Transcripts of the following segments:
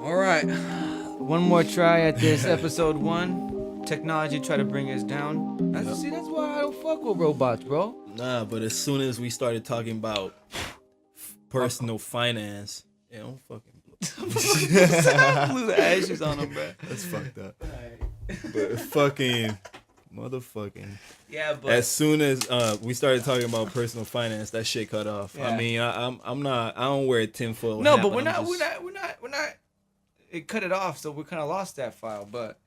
All right, one more try at this episode 1. Technology try to bring us down. See, that's why I don't fuck with robots, bro. Nah, but as soon as we started talking about personal finance, don't fucking blew the ashes on him, bro. That's fucked up. But fucking motherfucking. Yeah, but as soon as we started talking about personal finance, that shit cut off. Yeah. I mean, I'm not. I don't wear a tinfoil. no, hat, but we're not. It cut it off, so we kind of lost that file. But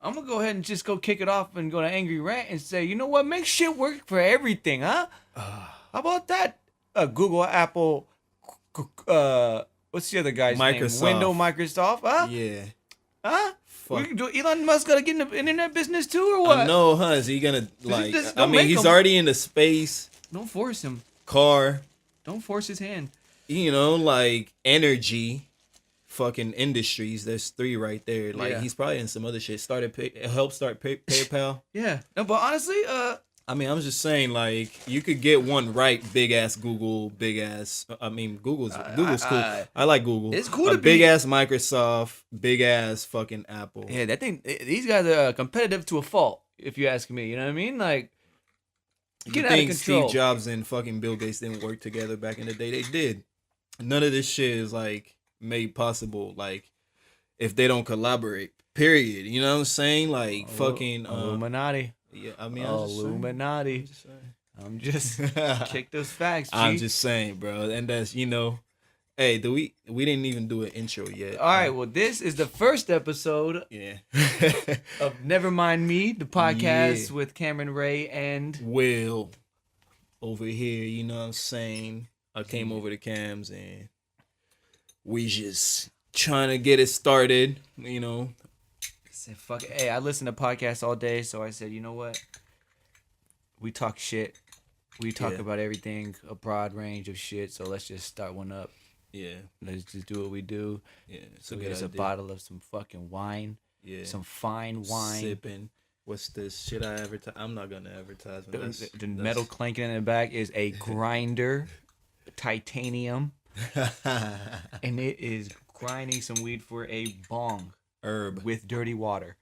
I'm gonna go ahead and just go kick it off and go to Angry Rant and say, you know what? Make shit work for everything, huh? How about that? Google, Apple, what's the other guy's Microsoft. name? Microsoft, huh? Yeah. Huh? Fuck. We can do. Elon Musk gotta get in the internet business too, or what? No, huh? Is he gonna like? just I don't mean, make he's him. already in the space Don't force him. car. Don't force his hand. You know, like energy, fucking industries. There's 3 right there. Like Yeah. he's probably in some other shit. Help start PayPal. Yeah. No, but honestly, I mean, I'm just saying, like, you could get one right. Big ass Google, big ass. I mean, Google's cool. I like Google. It's cool a to big be- ass Microsoft, big ass fucking Apple. yeah, that thing. These guys are competitive to a fault, if you ask me. You know what I mean? Like, You get out of think control. Steve Jobs and fucking Bill Gates didn't work together back in the day? They did. None of this shit is like made possible. Like, if they don't collaborate. Period. You know what I'm saying? Like, fucking Illuminati. Yeah, I mean, Illuminati. I'm just kick those facts. G. I'm just saying, bro, and that's hey, we didn't even do an intro yet. All right, well, this is the first episode Yeah. of Nevermind Me, the podcast Yeah. with Cameron Ray and Will over here, you know what I'm saying? I came over to Cam's and we just trying to get it started, you know. I said, fuck it. Hey, I listen to podcasts all day, so I said, you know what? We talk shit. We talk Yeah. about everything, a broad range of shit, so let's just start one up. Yeah. Let's just do what we do. Yeah. It's So a get good us a idea. bottle of some fucking wine. Yeah. Some fine wine. Sipping. What's this shit I advertise? I'm not gonna advertise. The metal clanking in the back is a grinder, titanium, and it is grinding some weed for a bong herb. with dirty water.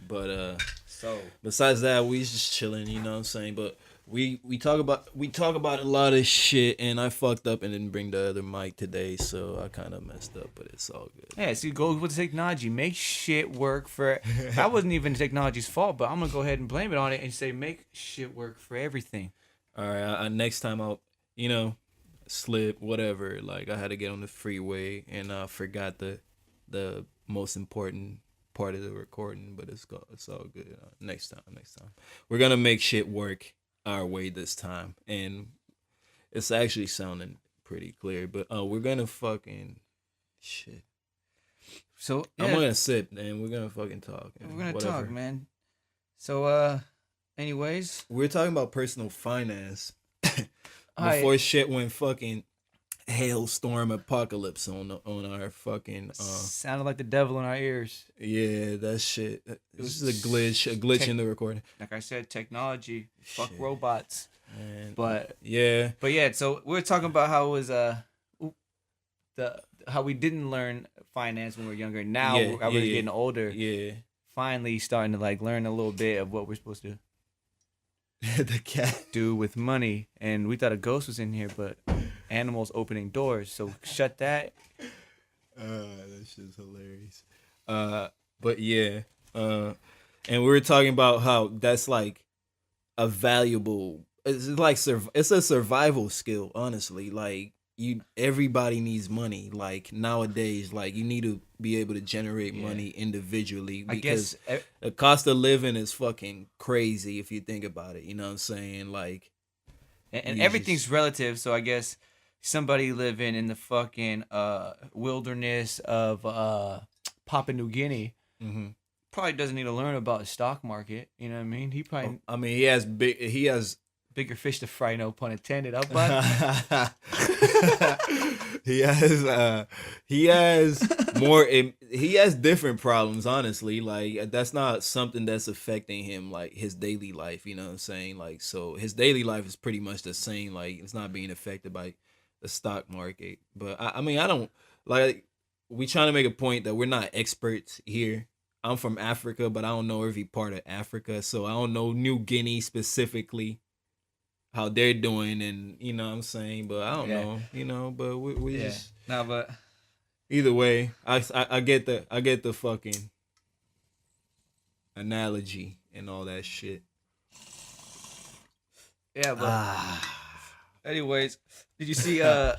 But So besides that, we just chilling, you know what I'm saying? But we talk about a lot of shit, and I fucked up and didn't bring the other mic today, so I kind of messed up, but it's all good. yeah, so you go with the technology, make shit work for. That wasn't even technology's fault, but I'm gonna go ahead and blame it on it and say make shit work for everything. All right, next time I'll, slip, whatever. Like, I had to get on the freeway, and I forgot the most important part of the recording, but it's all good. Next time. We're going to make shit work our way this time, and it's actually sounding pretty clear, but we're going to fucking shit. So yeah, I'm going to sip, and we're going to fucking talk. we're gonna whatever. talk, man. So anyways, We're talking about personal finance I- before shit went fucking hailstorm apocalypse on our fucking sounded like the devil in our ears. yeah, that shit. This is a glitch tech- in the recording. Like I said, technology, fuck Shit. robots. Man. But yeah, yeah, so we're talking about how it was how we didn't learn finance when we were younger. Now Yeah, I was yeah. getting older. yeah. Finally starting to like learn a little bit of what we're supposed to The cat. do with money. And we thought a ghost was in here, but animals opening doors. So shut that. That shit's hilarious. But yeah, and we were talking about how that's like a valuable. It's like it's a survival skill, honestly. Like everybody needs money. Like nowadays, like you need to be able to generate money individually I because guess the cost of living is fucking crazy if you think about it. You know what I'm saying? Like, and you everything's just- relative. So I guess somebody living in the fucking wilderness of Papua New Guinea mhm. probably doesn't need to learn about the stock market. You know what I mean? He probably I mean, he has bigger fish to fry, no pun intended. Up, bud. he has more. He has different problems, honestly. Like that's not something that's affecting him, like his daily life. You know what I'm saying? Like, so his daily life is pretty much the same. Like, it's not being affected by the stock market. But I mean, I don't like. we trying to make a point that we're not experts here. I'm from Africa, but I don't know every part of Africa, so I don't know New Guinea specifically how they're doing, and you know what I'm saying. But I don't Yeah. know, But we Yeah. just No, but either way, I get the fucking analogy and all that shit. yeah, but anyways, did you see how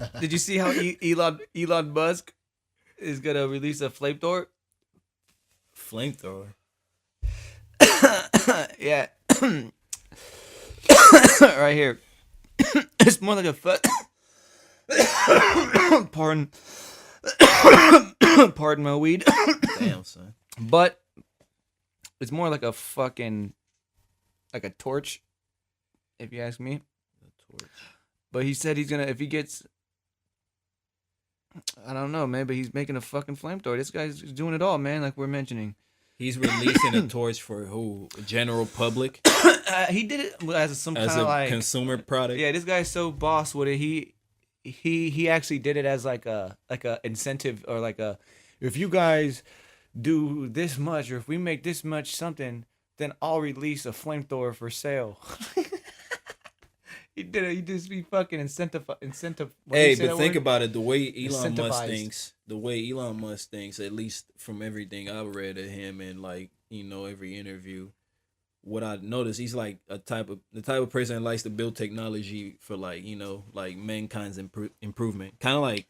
Elon Musk is gonna release a flamethrower? Flamethrower. Yeah. Right here. It's more like a pardon pardon my weed. Damn, son. But it's more like a fucking like a torch, if you ask me. The torch. But he said he's gonna if he gets I don't know, man, but he's making a fucking flamethrower. This guy's doing it all, man, like we're mentioning. He's releasing a torch for who? General public? He did it as some kind As of a like consumer product? Yeah, this guy's so boss with it. He actually did it as like a incentive or like a if you guys do this much or if we make this much something, then I'll release a flamethrower for sale. He did it. He just be fucking incentive. Hey, but think about it. The way Elon Musk Incentivized. thinks, at least from everything I've read of him and like every interview, what I noticed, he's like the type of person that likes to build technology for like mankind's improvement. Kind of like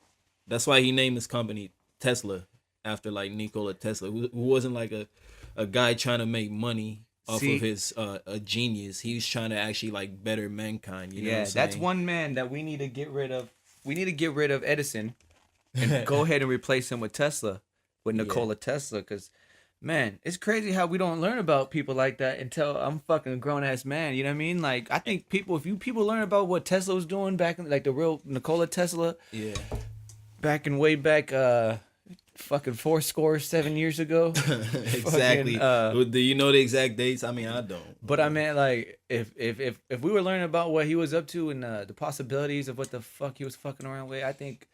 that's why he named his company Tesla after like Nikola Tesla, who wasn't like a guy trying to make money off of his a genius. He was trying to actually like better mankind. You know what I'm saying? That's one man that we need to get rid of. We need to get rid of Edison and go ahead and replace him with Tesla, with Nikola Tesla. Because, man, it's crazy how we don't learn about people like that until I'm fucking a grown ass man. You know what I mean? Like, I think if you learn about what Tesla was doing back in, like the real Nikola Tesla, way back, fucking 7 years ago. Exactly. Do you know the exact dates? I mean, I don't. But I mean, like, if we were learning about what he was up to and the possibilities of what the fuck he was fucking around with, I think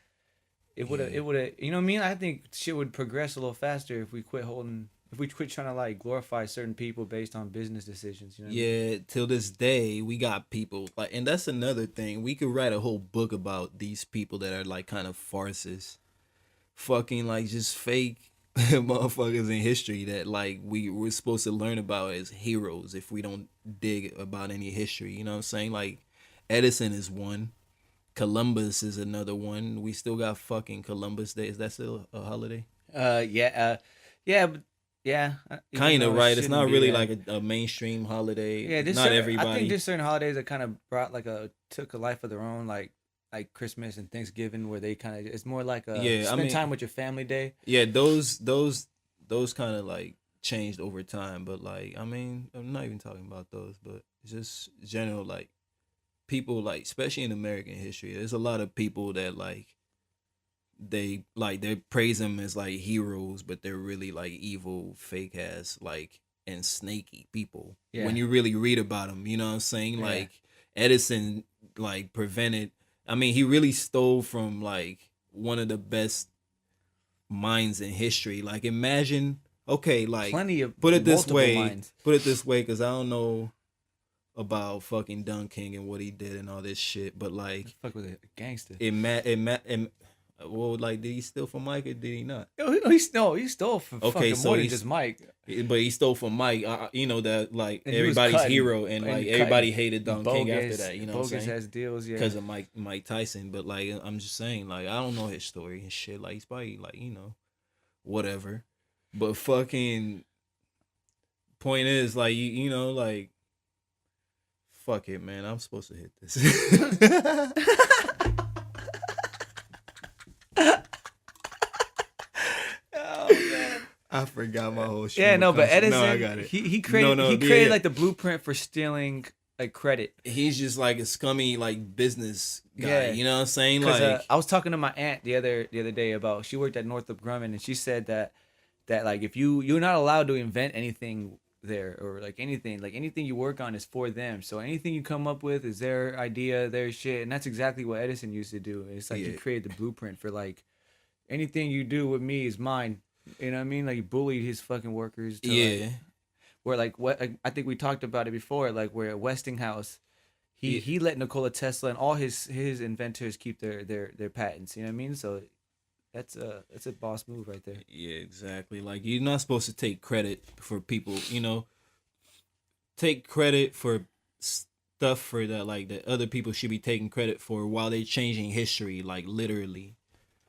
it would have, you know what I mean? I think shit would progress a little faster if we quit trying to like glorify certain people based on business decisions. You know? Till this day, we got people like, and that's another thing. We could write a whole book about these people that are like kind of farces. Fucking like just fake motherfuckers in history that like we're supposed to learn about as heroes if we don't dig about any history. You know what I'm saying? Like Edison is one. Columbus is another one. We still got fucking Columbus Day. Is that still a holiday? Yeah. Kind of, right? It's not really like a mainstream holiday. Yeah, not everybody. I think there's certain holidays that kind of brought took a life of their own, like Christmas and Thanksgiving, where they kind of it's more like spend time with your family day. Yeah, those kind of like changed over time, but like I mean, I'm not even talking about those, but just general like people like especially in American history, there's a lot of people that like they praise them as like heroes, but they're really like evil, fake ass like and snaky people. Yeah. When you really read about them, you know what I'm saying? Yeah. Like Edison like prevented. I mean, he really stole from like one of the best minds in history. Like, imagine, okay, like plenty of put it this way, minds. Because I don't know about fucking Dun King and what he did and all this shit, but like, fuck with a gangster. Well, like, did he steal from Mike or did he not? He stole from fucking more than just Mike. But he stole from Mike. You know that like and everybody's hero and like everybody hated Don King after that. You know what I'm saying? Bogus has deals, yeah. Because of Mike Tyson. But like I'm just saying, like I don't know his story and shit. Like he's probably like whatever. But fucking point is like you know like fuck it, man. I'm supposed to hit this. I forgot my whole shit. Yeah, no, but Edison, no, I got it. He created like the blueprint for stealing like credit. He's just like a scummy like business guy. Yeah. You know what I'm saying? Like I was talking to my aunt the other day about she worked at Northrop Grumman and she said that like if you're not allowed to invent anything there or like anything you work on is for them. So anything you come up with is their idea, their shit, and that's exactly what Edison used to do. It's like he created the blueprint for like anything you do with me is mine. You know what I mean? Like he bullied his fucking workers to Yeah. like where like what like, I think we talked about it before, like where at Westinghouse he let Nikola Tesla and all his inventors keep their patents. You know what I mean? So that's a boss move right there. Yeah, exactly. Like you're not supposed to take credit for people, take credit for stuff for that like that other people should be taking credit for while they're changing history, like literally.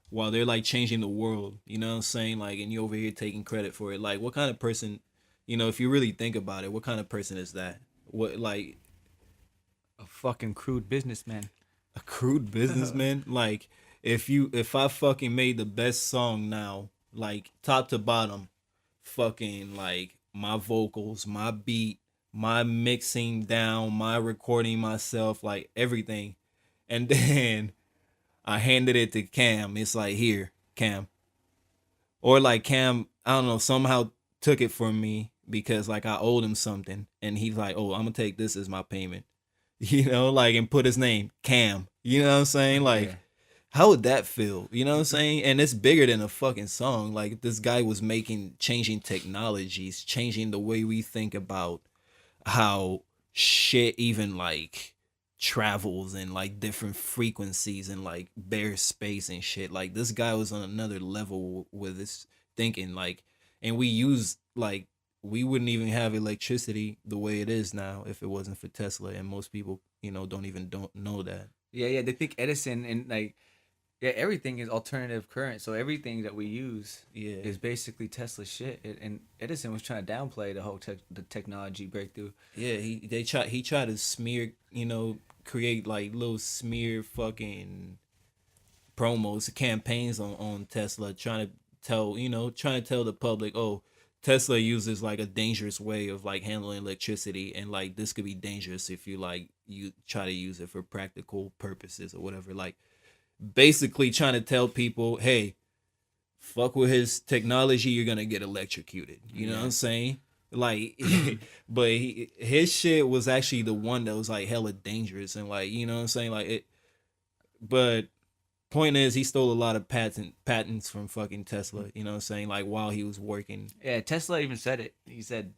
While they're like changing the world, you know what I'm saying? Like and you over here taking credit for it. Like what kind of person, if you really think about it, what kind of person is that? What like A fucking crude businessman. a crude businessman? Like if I fucking made the best song now, like top to bottom, fucking like my vocals, my beat, my mixing down, my recording myself, like everything. And then I handed it to Cam. It's like, here, Cam. Or like Cam, I don't know, somehow took it from me because like I owed him something. And he's like, oh, I'm gonna take this as my payment. Like and put his name, Cam. You know what I'm saying? Like Yeah. how would that feel? You know what I'm saying? And it's bigger than a fucking song. Like this guy was changing technologies, changing the way we think about how shit even like travels and like different frequencies and like bare space and shit. Like this guy was on another level with his thinking. Like, and we wouldn't even have electricity the way it is now if it wasn't for Tesla. And most people, don't know that. Yeah, they think Edison and like yeah, everything is alternative current. So everything that we use Yeah. is basically Tesla shit. And Edison was trying to downplay the whole the technology breakthrough. Yeah, he tried to smear, create like little smear fucking promos, campaigns on Tesla, trying to tell the public, oh, Tesla uses like a dangerous way of like handling electricity, and like this could be dangerous if you try to use it for practical purposes or whatever. Like basically trying to tell people, hey, fuck with his technology, you're gonna get electrocuted. You know what I'm saying? Like, but his shit was actually the one that was like hella dangerous and like, you know what I'm saying? Like it, but point is he stole a lot of patents from fucking Tesla. You know what I'm saying? Like while he was working. Yeah, Tesla even said it. He said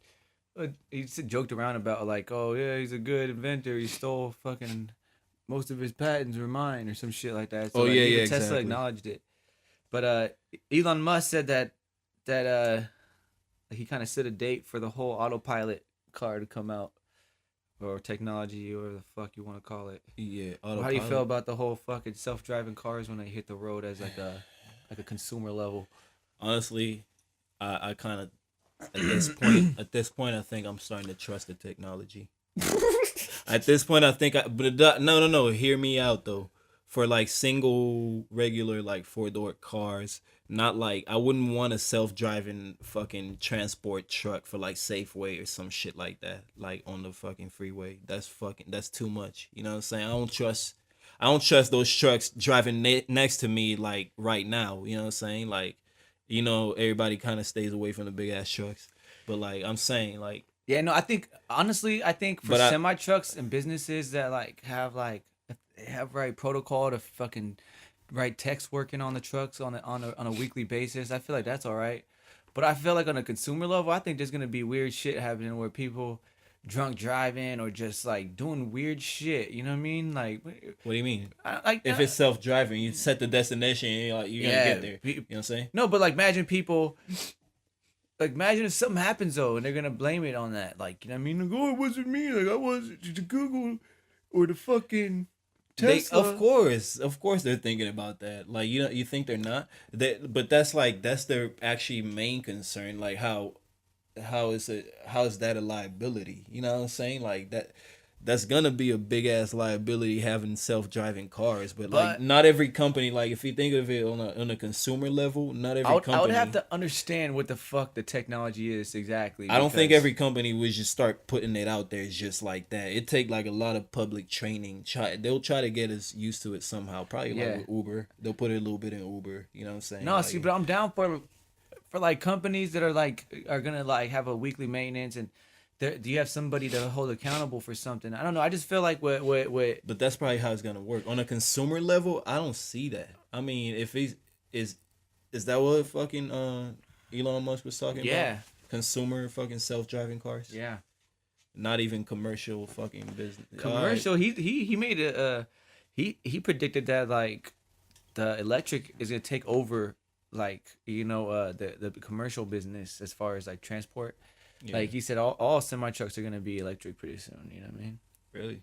joked around about like, oh yeah, he's a good inventor. He stole fucking most of his patents were mine or some shit like that. So Oh, like, yeah, even yeah, Tesla exactly. acknowledged it. But Elon Musk said that he kind of set a date for the whole autopilot car to come out, or technology, or the fuck you want to call it. Yeah. How do you feel about the whole fucking self-driving cars when they hit the road as like a consumer level? Honestly, I kind of at this point I think I'm starting to trust the technology. At this point I think no, hear me out though. For like single regular like four-door cars, not like I wouldn't want a self-driving fucking transport truck for like Safeway or some shit like that, like on the fucking freeway. That's too much. You know what I'm saying? I don't trust those trucks driving next to me like right now. You know what I'm saying? Like, everybody kind of stays away from the big ass trucks. But like I'm saying, like Yeah, no, I think honestly, I think for But semi trucks and businesses that have right protocol to fucking write text working on the trucks on a weekly basis, I feel like that's all right. But I feel like on a consumer level, I think there's gonna be weird shit happening where people drunk driving or just like doing weird shit. You know what I mean? Like, what do you mean? If I- it's self-driving, you set the destination and you're gonna get there. You know what I'm saying? No, but like imagine people. Like imagine if something happens though, and they're gonna blame it on that. Like, you know what I mean? Like, oh, it wasn't me. Like, I wasn't the Google or the fucking Tesla. Of course, they're thinking about that. Like, you think they're not? But that's their actually main concern. Like, how is that a liability? You know what I'm saying? Like that's gonna be a big ass liability having self-driving cars. But like not every company, like if you think of it on a consumer level, not every company. I would have to understand what the fuck the technology is exactly. I don't think every company would just start putting it out there just like that. It take like a lot of public training. They'll try to get us used to it somehow. Probably like with Uber. They'll put it a little bit in Uber. You know what I'm saying? No, see, but I'm down for like companies that are gonna like have a weekly maintenance and do you have somebody to hold accountable for something? I don't know. I just feel like what. But that's probably how it's gonna work on a consumer level. I don't see that. I mean, if Is that what fucking Elon Musk was talking Yeah. about? Consumer fucking self-driving cars. Yeah. Not even commercial fucking business. Commercial. He made a he predicted that like the electric is gonna take over like the commercial business as far as like transport. Yeah. Like he said, all semi trucks are gonna be electric pretty soon. You know what I mean? Really?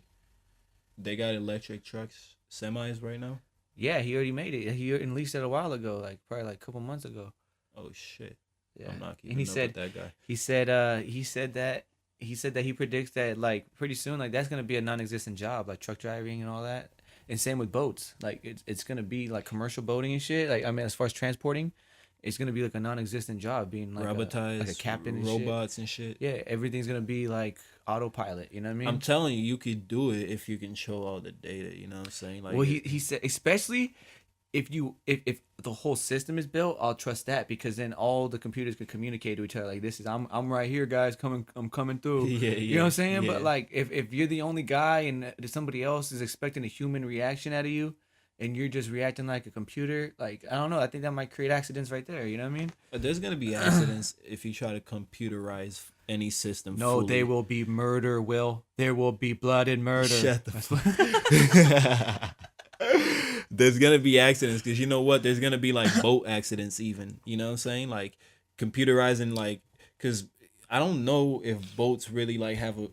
They got electric trucks, semis right now? Yeah, he already made it. He released it a while ago, like probably like a couple months ago. Oh shit. Yeah. I'm not keeping And he up said with that guy. he said that he predicts that like pretty soon like that's gonna be a non-existent job, like truck driving and all that. And same with boats. Like it's gonna be like commercial boating and shit. Like I mean, as far as transporting, it's gonna be like a non-existent job, being like Robotized, a captain and robots and shit. Yeah, everything's gonna be like autopilot. You know what I mean? I'm telling you, you could do it if you control all the data. You know what I'm saying? Like, well, he said especially if the whole system is built, I'll trust that because then all the computers can communicate to each other. Like this is I'm right here, guys. I'm coming through. Yeah, You know what I'm saying? yeah. But like if you're the only guy and somebody else is expecting a human reaction out of you, and you're just reacting like a computer, like I don't know. I think that might create accidents right there. You know what I mean? But there's gonna be accidents if you try to computerize any system. No, fully. they will be murder. Will there will be blood and murder? Shut the There's gonna be accidents because you know what? There's gonna be like boat accidents even. You know what I'm saying? Like computerizing like because I don't know if boats really like have a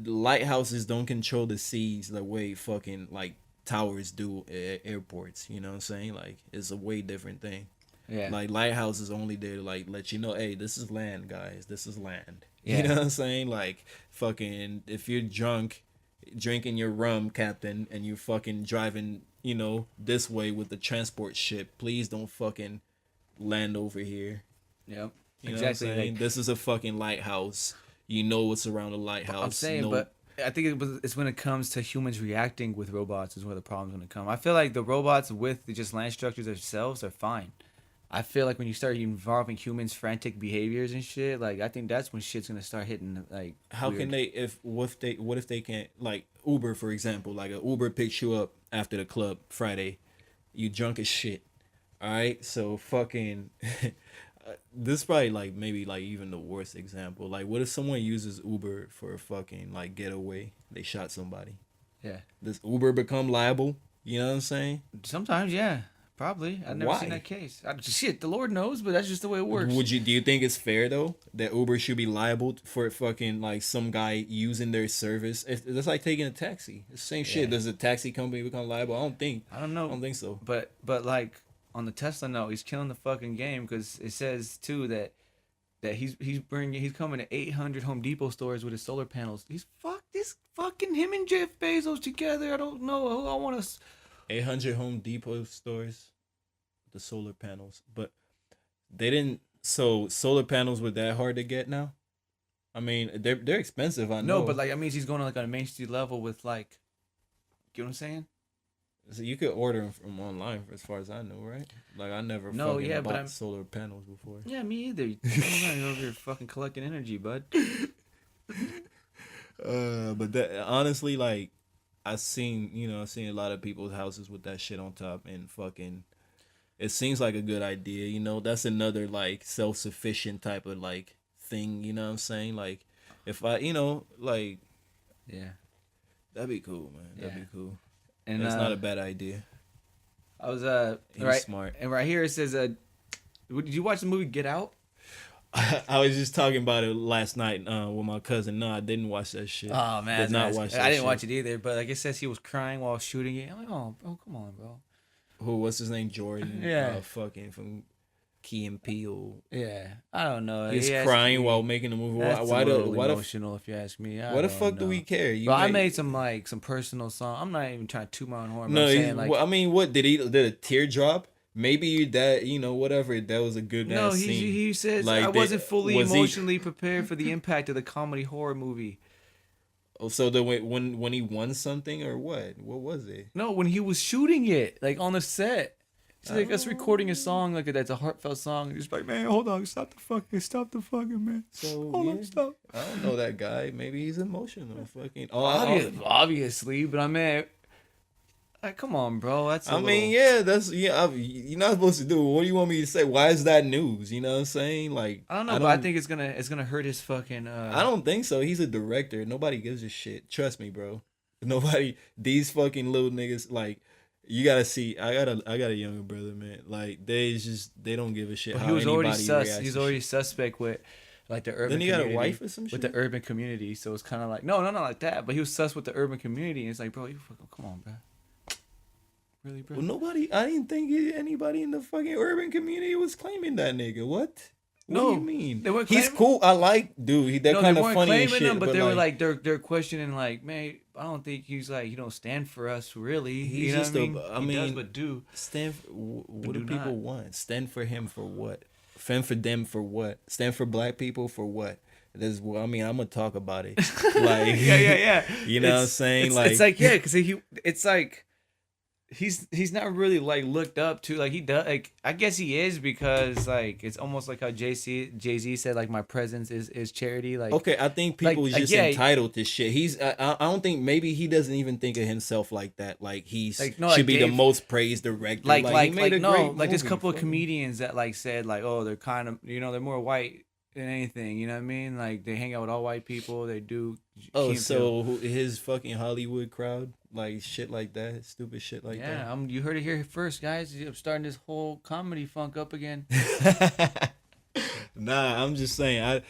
lighthouses don't control the seas the way fucking like towers do at airports. You know what I'm saying? Like it's a way different thing. Yeah. Like lighthouses only there to like let you know, hey, this is land, guys. This is land. Yeah. You know what I'm saying? Like fucking if you're drunk, drinking your rum, captain, and you fucking driving, you know, this way with the transport ship, please don't fucking land over here. Yep. You know exactly. what I'm saying? Like, This is a fucking lighthouse. You know what's around a lighthouse. I'm saying, No- but I think it's when it comes to humans reacting with robots is where the problem's gonna come. I feel like the robots with just land structures themselves are fine. I feel like when you start involving humans' frantic behaviors and shit, like I think that's when shit's gonna start hitting. Like, how weird. can they what if they can't, like Uber for example, like a Uber picks you up after the club Friday, you drunk as shit, all right, so fucking this is probably like maybe like even the worst example. Like what if someone uses Uber for a fucking like getaway, they shot somebody, Yeah. does Uber become liable? You know what I'm saying? Sometimes, yeah, probably. I've never Why? seen that case. Shit, the Lord knows, but that's just the way it works. Do you think it's fair though that Uber should be liable for fucking like some guy using their service? That's like taking a taxi. It's the same shit. Yeah. Does a taxi company become liable? I don't think. I don't know. I don't think so. But like on the Tesla note, he's killing the fucking game because it says too that he's coming to 800 Home Depot stores with his solar panels. He's fucking him and Jeff Bezos together. I don't know who I want to. 800 Home Depot stores, the solar panels, but they didn't. So solar panels were that hard to get now? I mean, they're expensive. I know. No, but like I mean, he's going on like on a Main Street level with like, you know what I'm saying? So you could order them from online, as far as I know, right? Like I never No, fucking yeah, but bought I'm- solar panels before. Yeah, me either. You're over here fucking collecting energy, bud. But that honestly, like I've seen a lot of people's houses with that shit on top, and fucking, it seems like a good idea. You know, that's another like self-sufficient type of like thing. You know what I'm saying? Like, if I, like Yeah. that'd be cool, man. That'd Yeah. be cool. And That's not a bad idea. I was He's right, smart. and right here it says did you watch the movie Get Out? I was just talking about it last night with my cousin. No, I didn't watch that shit. Oh man, Did not watch that I didn't shit. watch it either, but like it says he was crying while shooting it. I'm like, oh, come on, bro. Who? What's his name? Jordan. Yeah. Fucking from Key and Peele. Yeah, I don't know. He's He asked crying me- while making the movie. That's Why a the little why the emotional, if you ask me. Why the fuck do we care? But I made some personal song. I'm not even trying to toot my own horn. But No, I'm saying, like, I mean, what did a tear drop? Maybe that, whatever. That was a good no, ass scene. he says Like, I wasn't fully was he- emotionally prepared for the impact of the comedy horror movie. So the when he won something or what? What was it? No, when he was shooting it, like on the set. It's like us recording a song like that's a heartfelt song. Just like, man, hold on, stop the fucking, man. So Hold yeah, on, stop. I don't know that guy. Maybe he's emotional. Fucking. Obviously, but I mean, Like, come on, bro. That's. You're not supposed to do it. What do you want me to say? Why is that news? You know what I'm saying? Like, I don't know, but I think it's gonna hurt his fucking. I don't think so. He's a director. Nobody gives a shit. Trust me, bro. Nobody. These fucking little niggas. Like, you gotta see. I got a younger brother, man. Like, they don't give a shit. But how he was already anybody sus. reacts He's to already shit. suspect with. Like the urban Then he community. got a wife or some shit? With the urban community, so it's kind of like no, not like that. But he was sus with the urban community, and it's like, bro, you fucking come on, bro. Really, bro? Well, I didn't think anybody in the fucking urban community was claiming that nigga. What? What do you mean? They weren't He's claiming? cool. I like, dude. They're kind of funny and shit. Him, but they were like, they're questioning, like, man, I don't think he's like, you don't stand for us, really. He's you know just what I mean? He does, but do. Stand for, what do do people not. want? Stand for him for what? Fend for them for what? Stand for black people for what? I'm gonna talk about it. Like, yeah. You know what I'm saying? It's like, yeah, because it's like, he's not really like looked up to, like he does, like I guess he is, because like it's almost like how Jay-Z said, like, my presence is charity. Like, okay, I think people like, is just yeah, entitled to shit. I don't think, maybe he doesn't even think of himself like that. Like, he's like, no, should like be Dave, the most praised director. like he made a great like there's a movie, couple of fuck. comedians that like said, like, oh, they're kind of, they're more white than anything, you know what I mean? Like, they hang out with all white people, they do. Oh, so his fucking Hollywood crowd, like shit like that, stupid shit like that. Yeah, you heard it here first, guys. I'm starting this whole comedy funk up again. Nah, I'm just saying.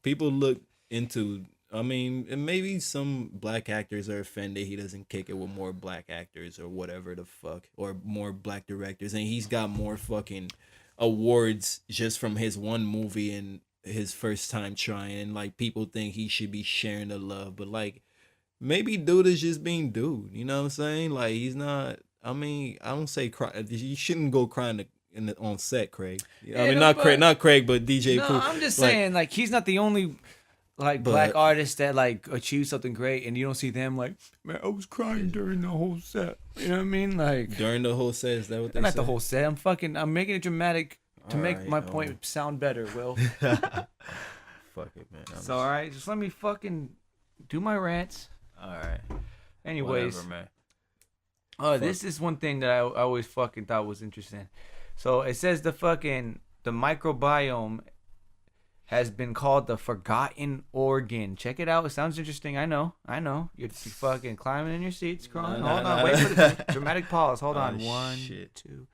People look into. I mean, and maybe some black actors are offended he doesn't kick it with more black actors or whatever the fuck, or more black directors, and he's got more fucking awards just from his one movie and his first time trying, and like people think he should be sharing the love, but like maybe dude is just being dude, you know what I'm saying? Like, he's not. I mean, I don't say cry. You shouldn't go crying on set, Craig. I mean, not Craig, but DJ No, Pooh. I'm just saying, like, he's not the only like black artist that like achieved something great, and you don't see them like, man, I was crying during the whole set. You know what I mean? Like, during the whole set, is that what they not say? the whole set. I'm making it dramatic to All make right, my point sound better, Will. Fuck it, man. So, all right, just let me fucking do my rants. All right. Anyways, whatever, man. This is one thing that I always fucking thought was interesting. So it says the microbiome has been called the forgotten organ. Check it out. It sounds interesting. I know. You're fucking climbing in your seats, crying. Hold on. Wait for the dramatic pause. Hold on. One, shit. 2.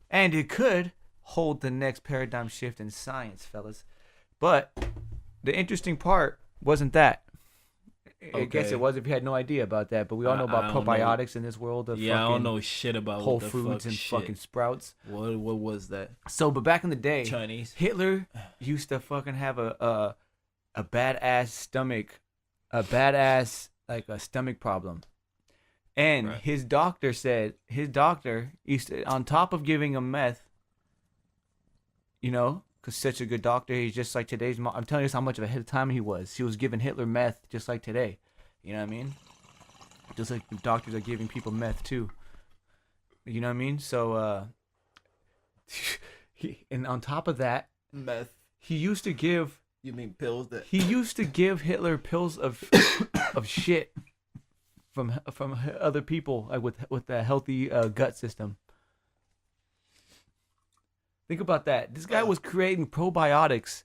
And it could hold the next paradigm shift in science, fellas. But the interesting part wasn't that. I guess it was if you had no idea about that, but we all know about probiotics in this world of I don't know shit about Whole what the Foods fuck and shit. fucking Sprouts. What was that? So, but back in the day, Chinese. Hitler used to fucking have a badass stomach, like a stomach problem, and Right. his doctor used to, on top of giving him meth, because such a good doctor, he's just like today's. I'm telling you how much of ahead of time he was. He was giving Hitler meth just like today. You know what I mean? Just like doctors are giving people meth too. You know what I mean? So, and on top of that, Meth. he used to give. You mean pills that? He used to give Hitler pills of shit from other people, like with a healthy gut system. Think about that. This guy was creating probiotics,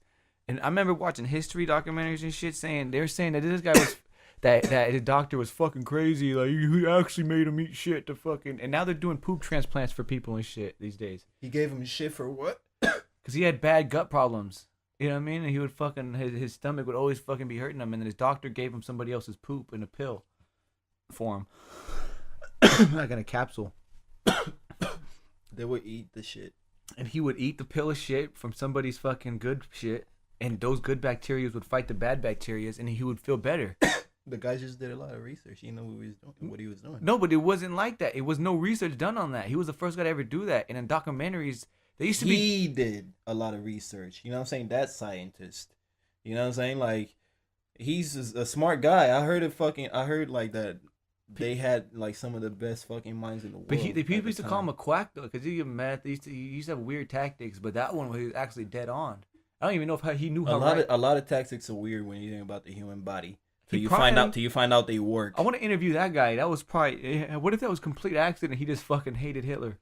and I remember watching history documentaries and shit they're saying that this guy was that his doctor was fucking crazy. Like, he actually made him eat shit to fucking, and now they're doing poop transplants for people and shit these days. He gave him shit for what? Because he had bad gut problems. You know what I mean? And he would fucking, his stomach would always fucking be hurting him, and then his doctor gave him somebody else's poop in a pill form. Like in a capsule. They would eat the shit. And he would eat the pill of shit from somebody's fucking good shit, and those good bacteria would fight the bad bacteria, and he would feel better. The guy just did a lot of research. He knew what he was doing. No, but it wasn't like that. It was no research done on that. He was the first guy to ever do that. And in documentaries, they used to be. He did a lot of research. You know what I'm saying? That scientist. You know what I'm saying? Like, he's a smart guy. I heard like that. They had like some of the best fucking minds in the world. But people used to call him a quack though, because he gave him meth. He used to have weird tactics, but that one was actually dead on. I don't even know if he knew how. A lot of tactics are weird when you think about the human body. Till you find out they work. I want to interview that guy. That was probably. What if that was a complete accident? He just fucking hated Hitler.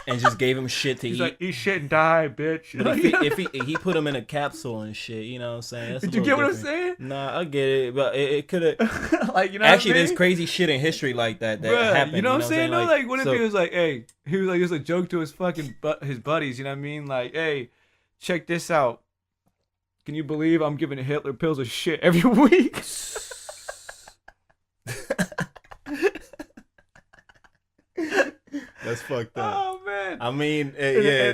And just gave him shit to eat. He's like, eat shit and die, bitch. If he put him in a capsule and shit, you know what I'm saying? That's Did you get what I'm saying? Nah, I get it, but it could have. Like, you know, actually, what I mean? there's crazy shit in history like that Bruh, happened. You know what I'm saying? Like, Like, what if he was like, hey, he was like, just a joke to his fucking his buddies. You know what I mean? Like, hey, check this out. Can you believe I'm giving Hitler pills of shit every week? That's fucked up. Oh man! I mean, Hitler,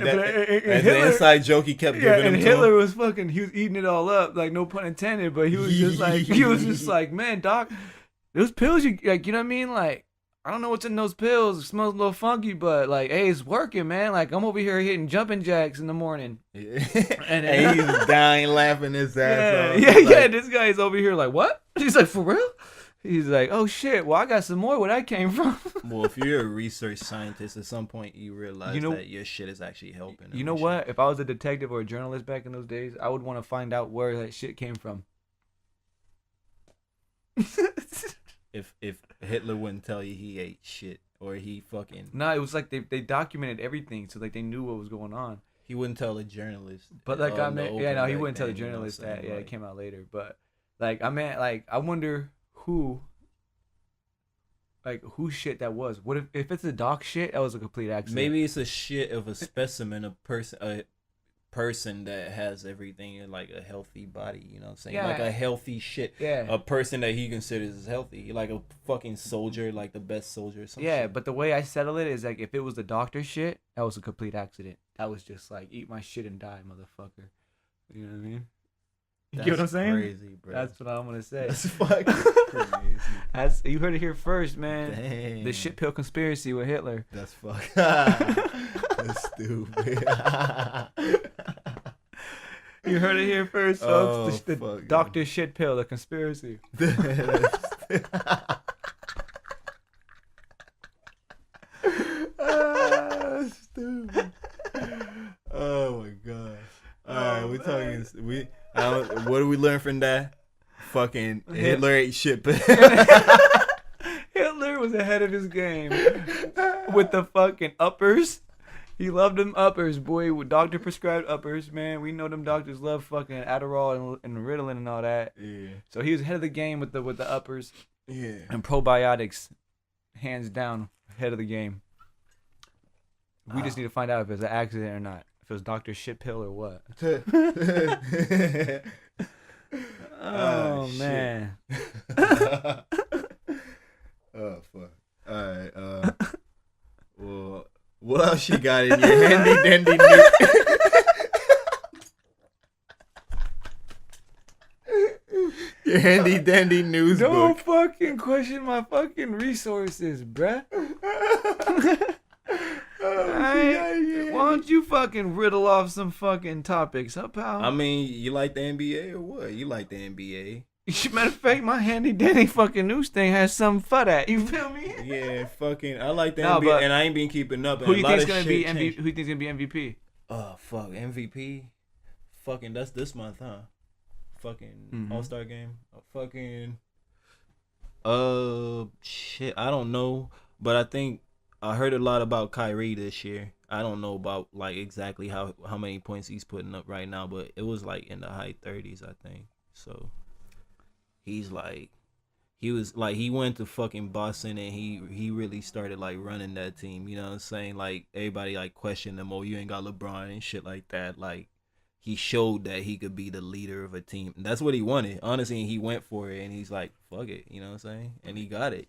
the inside joke he kept giving him. And Hitler was fucking. He was eating it all up, like no pun intended. But he was just like, man, doc, those pills you like, you know what I mean? Like, I don't know what's in those pills. It smells a little funky, but like, hey, it's working, man. Like, I'm over here hitting jumping jacks in the morning, and he's dying laughing his ass off. Yeah. This guy's over here like, what? He's like, for real? He's like, oh shit, well I got some more where that came from. Well, if you're a research scientist, at some point you realize that your shit is actually helping. You know what? If I was a detective or a journalist back in those days, I would want to find out where that shit came from. If Hitler wouldn't tell you he ate shit or he fucking... No, it was like they documented everything, so like they knew what was going on. He wouldn't tell the journalist. But like he wouldn't tell the journalist that. Yeah, it came out later. But like I mean, like I wonder who shit that was. What if it's a dog shit? That was a complete accident. Maybe it's a shit of a specimen, a person that has everything in like a healthy body, you know what I'm saying? Like a healthy shit. Yeah. A person that he considers as healthy. Like a fucking soldier, like the best soldier or something. Yeah, but the way I settle it is like if it was the doctor shit, that was a complete accident. That was just like eat my shit and die, motherfucker. You know what I mean? You get what I'm saying? Crazy, bro. That's what I'm gonna say. That's fucking crazy. You heard it here first, man. Dang. The shit pill conspiracy with Hitler. That's fucking. That's stupid. You heard it here first, folks. The Dr. Shit Pill, the conspiracy. Stupid. Oh my god. All right, we're talking. What did we learn from that? Fucking Hitler ate shit. Hitler was ahead of his game with the fucking uppers. He loved them uppers, boy. With doctor prescribed uppers, man. We know them doctors love fucking Adderall and Ritalin and all that. Yeah. So he was ahead of the game with the uppers. Yeah. And probiotics, hands down, ahead of the game. We just need to find out if it's an accident or not. If it was Dr. Shit Pill or what. Oh, man. Oh, fuck. All right. Well, what else you got in your handy dandy news? Your handy dandy news Don't book. fucking question my fucking resources, bruh. Why don't you fucking riddle off some fucking topics, huh, pal? I mean, you like the NBA or what? You like the NBA? Matter of fact, my handy dandy fucking news thing has something for that. You feel me? Yeah, fucking. I like the NBA, and I ain't been keeping up. Who you think's gonna be MVP? Who you think's gonna be MVP? Oh fuck, MVP. Fucking, that's this month, huh? Fucking All-Star game. Fucking. Shit. I don't know, but I think I heard a lot about Kyrie this year. I don't know about like exactly how many points he's putting up right now, but it was like in the high 30s, I think. So. He went to fucking Boston and he really started like running that team. You know what I'm saying? Like everybody like questioned him, oh, you ain't got LeBron and shit like that. Like he showed that he could be the leader of a team. And that's what he wanted. Honestly, he went for it and he's like, fuck it. You know what I'm saying? And he got it.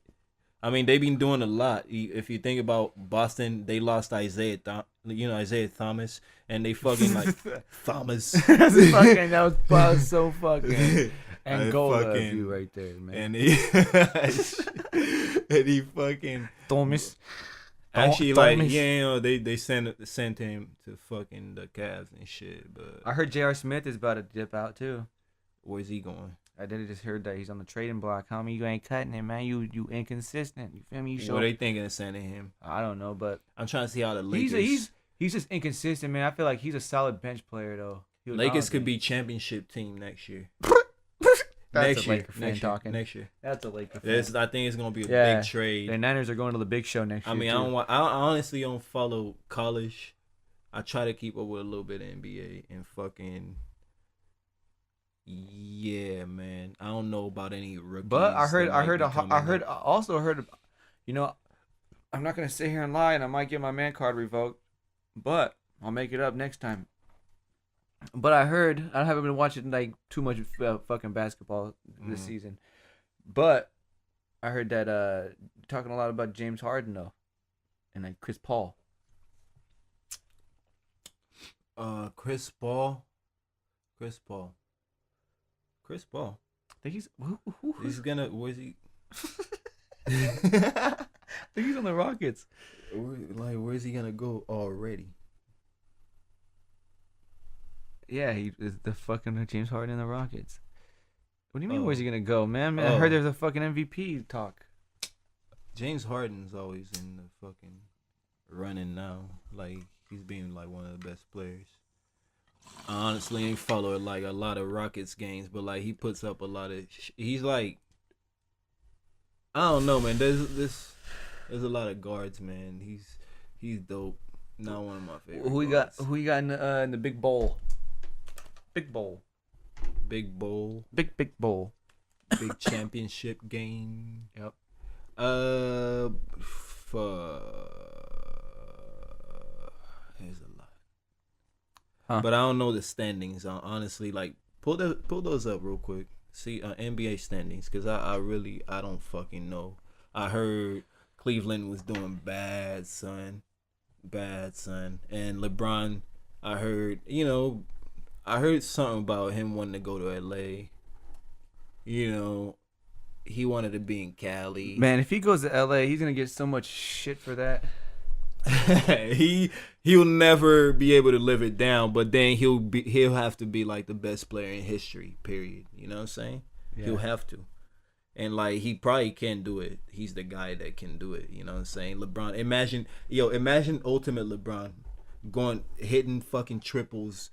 I mean, they've been doing a lot. If you think about Boston, they lost Isaiah Thomas, and they fucking like Thomas. That was so fucking Angola of you right there, man. And he fucking Thomas. Actually, like they sent him to fucking the Cavs and shit. But I heard J.R. Smith is about to dip out too. Where's he going? I did just heard that he's on the trading block. Homie, you ain't cutting it, man. You inconsistent. You feel me? What are they thinking of sending him? I don't know, but I'm trying to see how the Lakers. He's just inconsistent, man. I feel like he's a solid bench player though. Lakers could be championship team next year. That's next a year. Laker fan talking. Next year. That's a Laker fan. I think it's gonna be a big trade. The Niners are going to the big show next year. I mean, too. I honestly don't follow college. I try to keep up with a little bit of NBA and fucking. Yeah, man. I don't know about any rookies. But I also heard. You know, I'm not gonna sit here and lie, and I might get my man card revoked, but I'll make it up next time. But I heard, I haven't been watching like too much fucking basketball this season, but I heard that talking a lot about James Harden though, and like Chris Paul. Chris Paul. I think he's gonna. Where's he? I think he's on the Rockets. Where's he gonna go already? Yeah, he is the fucking James Harden in the Rockets. What do you mean? Where's he gonna go, man? I heard there's a fucking MVP talk. James Harden's always in the fucking running now. Like he's being like one of the best players. I honestly ain't follow like a lot of Rockets games, but like he puts up a lot of. He's like, I don't know, man. There's a lot of guards, man. He's dope. Not one of my favorites. Who you got in the big bowl? Big bowl. Big bowl. Big bowl. Big championship game. Yep. There's a lot. Huh. But I don't know the standings. Honestly, like pull those up real quick. See NBA standings, cause I don't fucking know. I heard Cleveland was doing bad, son. And LeBron, I heard something about him wanting to go to LA. You know, he wanted to be in Cali. Man, if he goes to LA, he's gonna get so much shit for that. He'll never be able to live it down, but then he'll have to be like the best player in history, period. You know what I'm saying? Yeah. He'll have to. And like he probably can do it. He's the guy that can do it. You know what I'm saying? LeBron, imagine ultimate LeBron hitting fucking triples,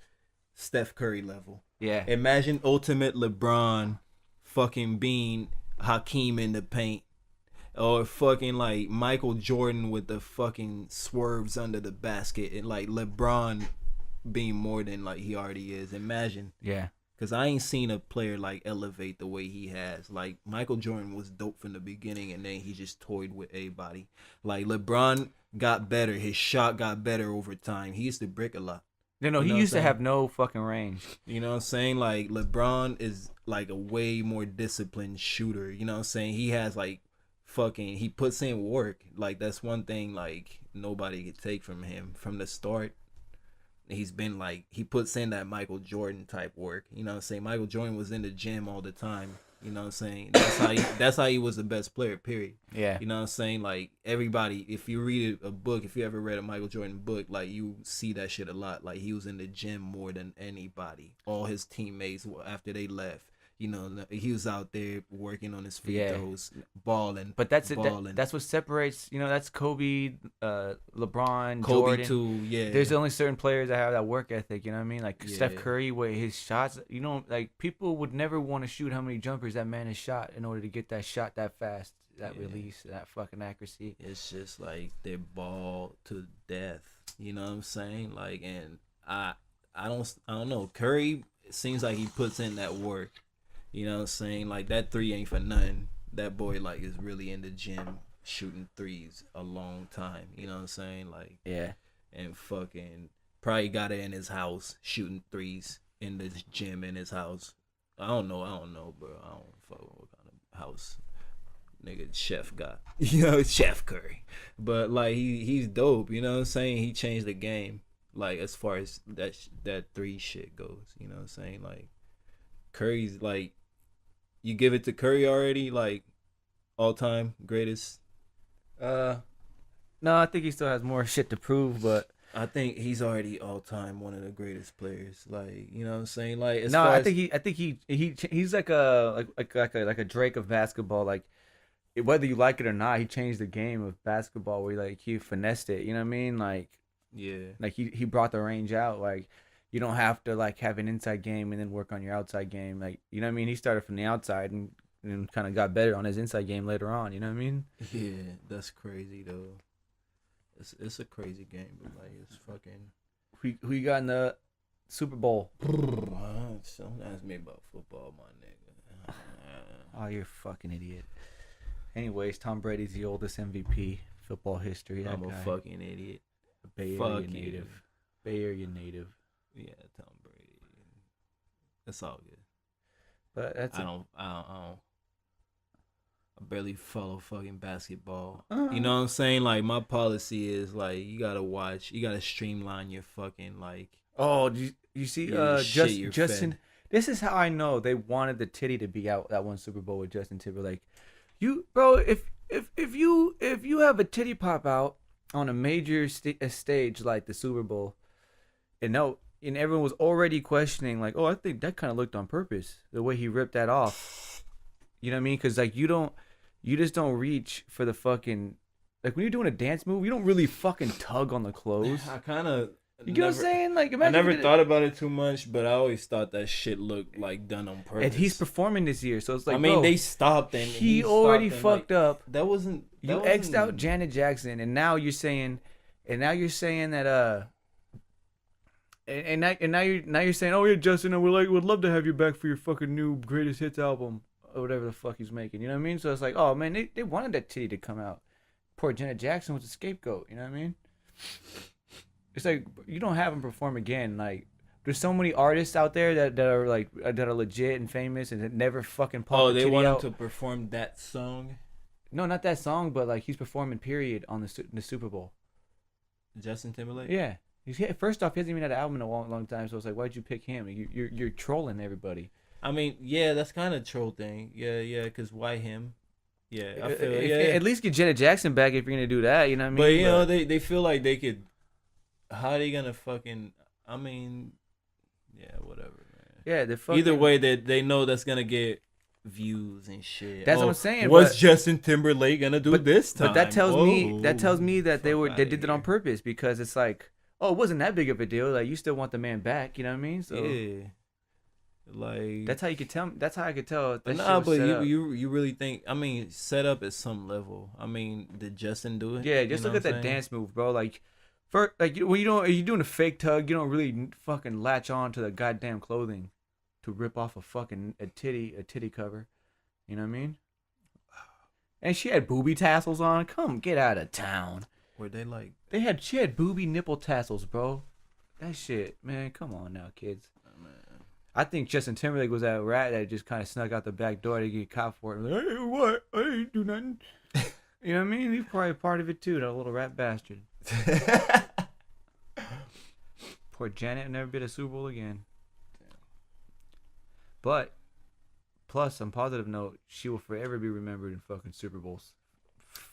Steph Curry level. Yeah. Imagine ultimate LeBron fucking being Hakeem in the paint. Or fucking like Michael Jordan with the fucking swerves under the basket, and like LeBron being more than like he already is. Imagine. Yeah. Cause I ain't seen a player like elevate the way he has. Like Michael Jordan was dope from the beginning, and then he just toyed with everybody. Like LeBron got better, his shot got better over time. He used to brick a lot. No, he used to have no fucking range. You know what I'm saying? Like LeBron is like a way more disciplined shooter. You know what I'm saying? He has like he puts in work. Like that's one thing like nobody could take from him from the start. He's been like, he puts in that Michael Jordan type work. You know what I'm saying? Michael Jordan was in the gym all the time. You know what I'm saying? That's how he was the best player, period. Yeah. You know what I'm saying? Like everybody, if you read a book, if you ever read a Michael Jordan book, like you see that shit a lot. Like he was in the gym more than anybody. All his teammates, after they left, you know, he was out there working on his free throws, balling. But that's it. That's what separates. You know, that's Kobe, LeBron, Kobe Jordan. too. Yeah. There's only certain players that have that work ethic. You know what I mean? Like Steph Curry, with his shots. You know, like people would never want to shoot how many jumpers that man has shot in order to get that shot that fast, that release, that fucking accuracy. It's just like they ball to death. You know what I'm saying? Like, and I don't know. Curry, it seems like he puts in that work. You know what I'm saying? Like, that three ain't for nothing. That boy, like, is really in the gym shooting threes a long time. You know what I'm saying? Like, yeah. And fucking probably got it in his house shooting threes in the gym in his house. I don't know, bro. I don't fuck with what kind of house nigga Chef got. You know, Chef Curry. But, like, he's dope. You know what I'm saying? He changed the game. Like, as far as that three shit goes. You know what I'm saying? Like, Curry's, like, you give it to Curry already, like, all-time greatest? No, I think he still has more shit to prove, but I think he's already all-time one of the greatest players. Like, you know what I'm saying? Like, I think he's like a Drake of basketball. Like, whether you like it or not, he changed the game of basketball. Where he finessed it. You know what I mean? Like, yeah, like he brought the range out. Like, you don't have to like have an inside game and then work on your outside game. Like, you know what I mean? He started from the outside and kind of got better on his inside game later on. You know what I mean? Yeah, that's crazy though. It's a crazy game, but like it's fucking. Who you got in the Super Bowl? Don't ask me about football, my nigga. Oh, you're a fucking idiot. Anyways, Tom Brady's the oldest MVP football history. That I'm guy. a fucking idiot. Bay Area native. Bay Area native. Yeah, Tom Brady. It's all good. But that's I don't. I barely follow fucking basketball. You know what I'm saying? Like my policy is like you gotta streamline your fucking like. Oh, you see, Justin. This is how I know they wanted the titty to be out that one Super Bowl with Justin Timberlake. You, bro, if you have a titty pop out on a major stage like the Super Bowl, and everyone was already questioning like, oh, I think that kind of looked on purpose the way he ripped that off. You know what I mean? Because like you just don't reach for the fucking, like when you're doing a dance move, you don't really fucking tug on the clothes. I kind of. You know what I'm saying? Like, I never thought about it too much, but I always thought that shit looked like done on purpose. And he's performing this year, so it's like, I mean, bro, they stopped and he already fucked up. That wasn't. You X'd out Janet Jackson, and now you're saying that and now you're saying, oh yeah, Justin, I would love to have you back for your fucking new greatest hits album or whatever the fuck he's making. You know what I mean? So it's like, oh man, they wanted that titty to come out. Poor Janet Jackson was a scapegoat. You know what I mean? It's like you don't have him perform again. Like there's so many artists out there that are like that are legit and famous and that never fucking pop. Oh, they want him to perform that song. No, not that song, but like he's performing period on the Super Bowl. Justin Timberlake. Yeah, first off, he hasn't even had an album in a long time. So it's like, why'd you pick him? You're trolling everybody. I mean, yeah, that's kind of troll thing. Yeah, because why him? Yeah, I feel At least get Janet Jackson back if you're gonna do that. You know what I mean? But you know, they feel like they could. How are they gonna fucking? I mean, yeah, whatever, man. Yeah, the fucking. Either way, they know that's gonna get views and shit. That's what I'm saying. What's Justin Timberlake gonna do this time? But that tells me that they did it on purpose because it's like, oh, it wasn't that big of a deal. Like you still want the man back. You know what I mean? So yeah. Like that's how you could tell. That's how I could tell. But nah, but you really think? I mean, set up at some level. I mean, did Justin do it? Yeah, just look at that dance move, bro. Like. When you're doing a fake tug, you don't really fucking latch on to the goddamn clothing to rip off a titty cover. You know what I mean? And she had booby tassels on. Come get out of town. Were they like? She had booby nipple tassels, bro. That shit, man. Come on now, kids. Oh, man. I think Justin Timberlake was that rat that just kind of snuck out the back door to get caught for it. Like, hey, what? I didn't do nothing. You know what I mean? He's probably part of it too. That little rat bastard. Poor Janet never been a Super Bowl again. But plus, on a positive note, she will forever be remembered in fucking Super Bowls.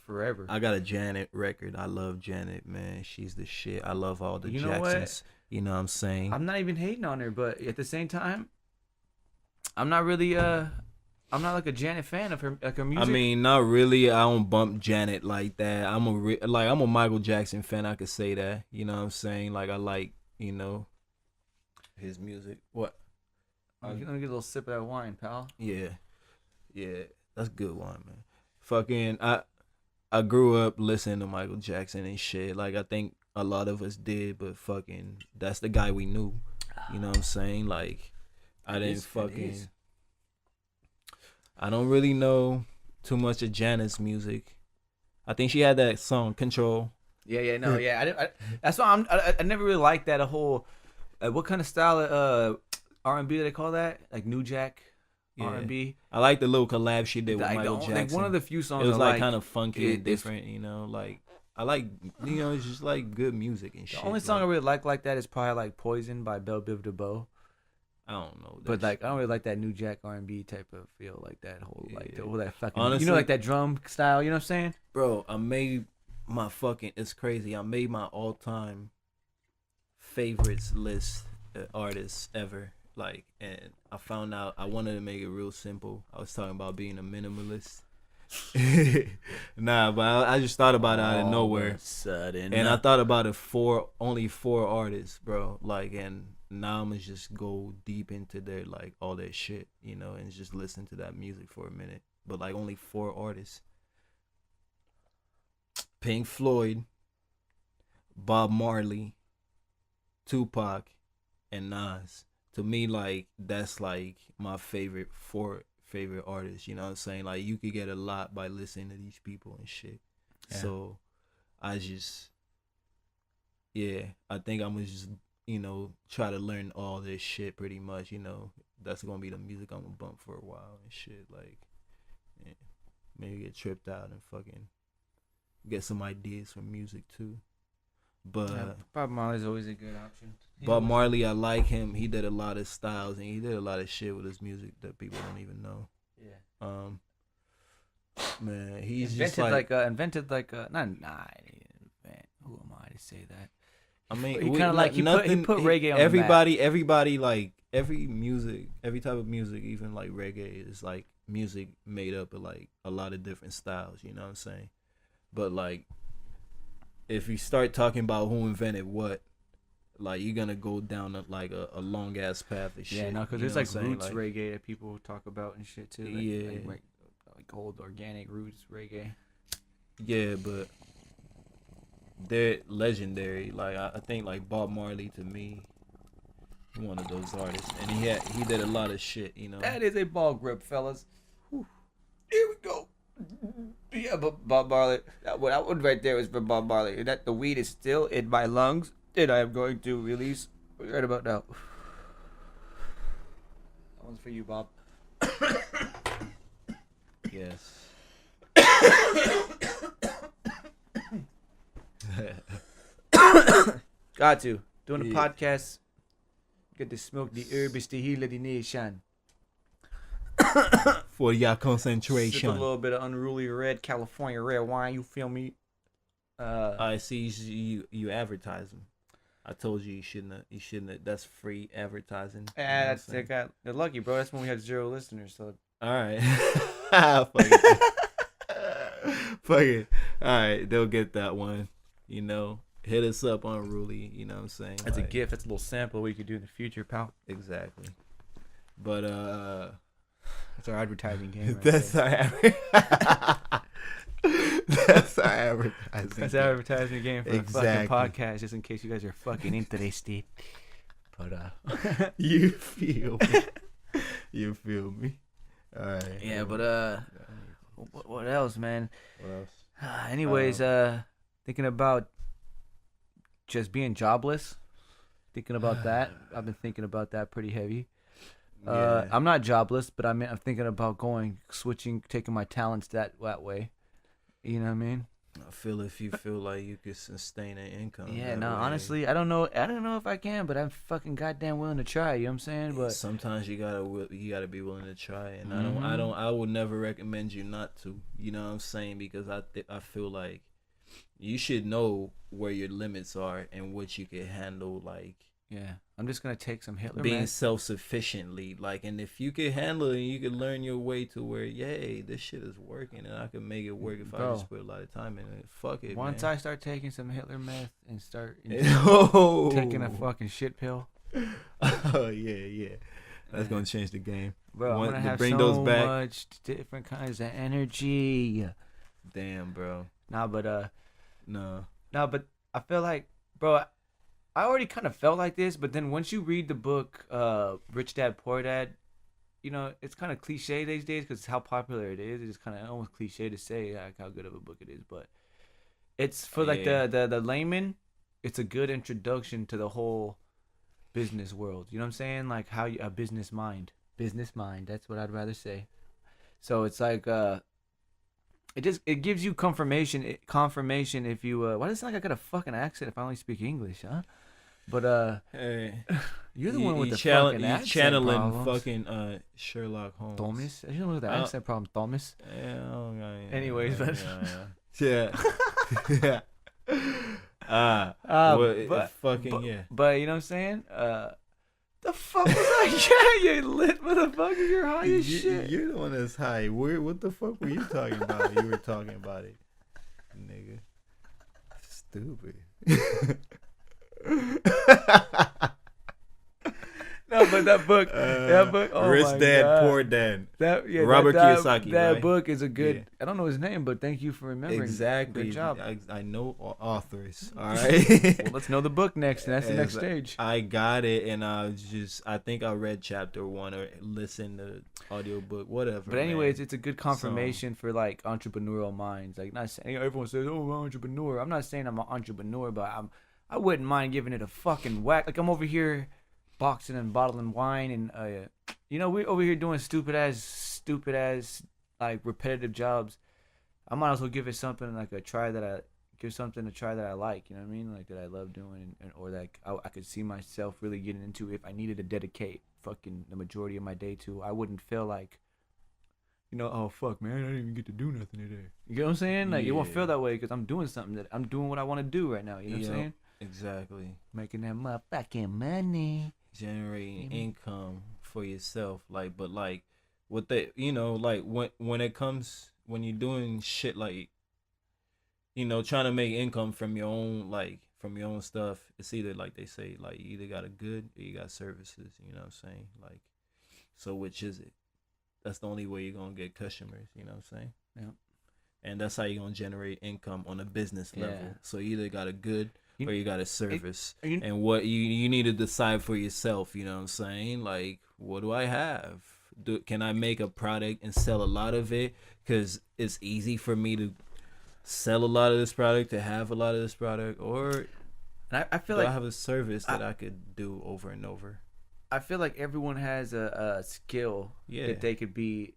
Forever. I got a Janet record. I love Janet, man. She's the shit. I love all the Jacksons. What? You know what I'm saying? I'm not even hating on her, but at the same time, I'm not really I'm not like a Janet fan of her music. I mean, not really. I don't bump Janet like that. I'm a Michael Jackson fan. I could say that. You know what I'm saying? Like I like, you know, his music. What? Let me get a little sip of that wine, pal. Yeah, that's good wine, man. Fucking, I grew up listening to Michael Jackson and shit. Like I think a lot of us did, but fucking, that's the guy we knew. You know what I'm saying? Like I didn't fucking. I don't really know too much of Janet's music. I think she had that song "Control." Yeah. That's why I never really liked that whole. What kind of style of R&B do they call that? Like New Jack R&B. I like the little collab she did with Michael Jackson. Like one of the few songs. It was like kind of funky and different, you know. Like I like, you know, it's just like good music and shit. The only song I really like that is probably like "Poison" by Belle Biv DeVoe. I don't know, but like I don't really like that New Jack R&B type of feel, like that whole all that fucking. Honestly, you know, like that drum style. You know what I'm saying? Bro, I made my fucking. It's crazy. I made my all-time favorites list artists ever. Like, and I found out I wanted to make it real simple. I was talking about being a minimalist. Nah, but I just thought about it out of nowhere. Sudden. And I thought about it only four artists, bro. Like, and now I'm gonna just go deep into their like all that shit, you know, and just listen to that music for a minute. But like only 4 artists: Pink Floyd, Bob Marley, Tupac, and Nas. To me, like that's like my favorite 4 favorite artists. You know what I'm saying? Like you could get a lot by listening to these people and shit. Yeah. So I just, yeah, I think I'm gonna just, you know, try to learn all this shit pretty much. You know, that's gonna be the music I'm gonna bump for a while and shit. Like, yeah, maybe get tripped out and fucking get some ideas from music too. But yeah, Bob Marley's always a good option. Bob Marley, I like him. He did a lot of styles and he did a lot of shit with his music that people don't even know. Yeah. Man, he's invented like who am I to say that? I mean, he kind of like he put reggae on everybody like every type of music, even like reggae, is like music made up of like a lot of different styles. You know what I'm saying? But like, if you start talking about who invented what, like you're gonna go down a long ass path of shit. Yeah, no, because there's like roots reggae that people talk about and shit too. Like old organic roots reggae. Yeah, but they're legendary. Like I think like Bob Marley, to me, one of those artists, and he did a lot of shit. You know. That is a ball grip, fellas. Whew. Here we go. Yeah, but Bob Marley, that one right there was for Bob Marley. That the weed is still in my lungs, and I am going to release right about now. That one's for you, Bob. Yes. Got to. Doing a podcast. Get to smoke the herbis to heal the nation. For your concentration. Sip a little bit of unruly red California red wine. You feel me? I see you advertising. I told you you shouldn't have. That's free advertising. Yeah, they're lucky, bro. That's when we had 0 listeners. So all right. Fuck it. Fuck it. All right, they'll get that one. You know, hit us up on Unruly. You know what I'm saying? That's like, a gift. That's a little sample we could do in the future, pal. Exactly. But that's our advertising game. Right that's our that's our advertising. That's our advertising game for the fucking podcast, just in case you guys are fucking interested. But you feel me? You feel me? All right. Yeah, but what else, man? What else? Anyways, thinking about just being jobless. Thinking about that. I've been thinking about that pretty heavy. Yeah. I'm not jobless, but I'm thinking about switching, taking my talents that way. You know what I mean? I feel if you feel like you could sustain an income. Yeah, no, honestly, I don't know if I can, but I'm fucking goddamn willing to try. You know what I'm saying? But sometimes you gotta be willing to try, and I would never recommend you not to. You know what I'm saying? Because I feel like you should know where your limits are and what you can handle. Like, yeah, I'm just gonna take some Hitler being meth. self-sufficiently, like, and if you can handle it, you can learn your way to where, yay, this shit is working, and I can make it work if I just put a lot of time in it. Fuck it, Once man. I start taking some Hitler meth and start taking a fucking shit pill. Oh yeah, that's gonna change the game. Bro, I'm gonna have so much different kinds of energy. Damn, bro. But I feel like, bro, I already kind of felt like this, but then once you read the book, Rich Dad Poor Dad, you know, it's kind of cliche these days because how popular it is. It's kind of almost cliche to say like how good of a book it is, but it's for like the layman. It's a good introduction to the whole business world. You know what I'm saying? Like how a business mind. That's what I'd rather say. So it's like it gives you confirmation if you why does it sound like I got a fucking accent if I only speak English, huh? But hey, you're the one with the fucking accent channeling problems. Fucking Sherlock Holmes. Thomas? You know the accent problem, Thomas. Yeah. Anyways, but yeah. But you know what I'm saying? The fuck was that? Yeah, you lit motherfucker. You're high as shit. You're the one that's high. What the fuck were you talking about? You were talking about it, nigga. Stupid. that book. That book. Oh Rich my Dad, God. Poor Dad. Robert Kiyosaki. That right? book is a good. Yeah. I don't know his name, but thank you for remembering. Exactly. Good job. I know authors. All right. Well, let's know the book next, and that's the next stage. I got it, and I think I read chapter 1 or listened to audiobook, whatever. But anyways, man. it's a good confirmation for like entrepreneurial minds. Like, not saying, everyone says, "Oh, I'm an entrepreneur." I'm not saying I'm an entrepreneur, but I wouldn't mind giving it a fucking whack. Like, I'm over here boxing and bottling wine, and we're over here doing stupid ass like repetitive jobs. I might as well give it something like a try that I like. You know what I mean? Like, that I love doing, or like I could see myself really getting into if I needed to dedicate fucking the majority of my day to. I wouldn't feel like, oh fuck, man, I didn't even get to do nothing today. You know what I'm saying? Like, it won't feel that way because I'm doing something that I'm doing what I want to do right now. You know what I'm saying? Exactly. Making that motherfucking money, generating income for yourself. Like, but like, what they, like when you're doing shit like, trying to make income from your own stuff, it's either, like they say, like, you either got a good or you got services. You know what I'm saying? Like, so which is it? That's the only way you're gonna get customers. You know what I'm saying? Yeah. And that's how you're gonna generate income on a business level. Yeah. So you either got a good or you got a service. And what you need to decide for yourself. You know what I'm saying? Like, what do I have? Can I make a product and sell a lot of it? Because it's easy for me to sell a lot of this product, to have a lot of this product, or I feel like I have a service that I could do over and over. I feel like everyone has a skill that they could be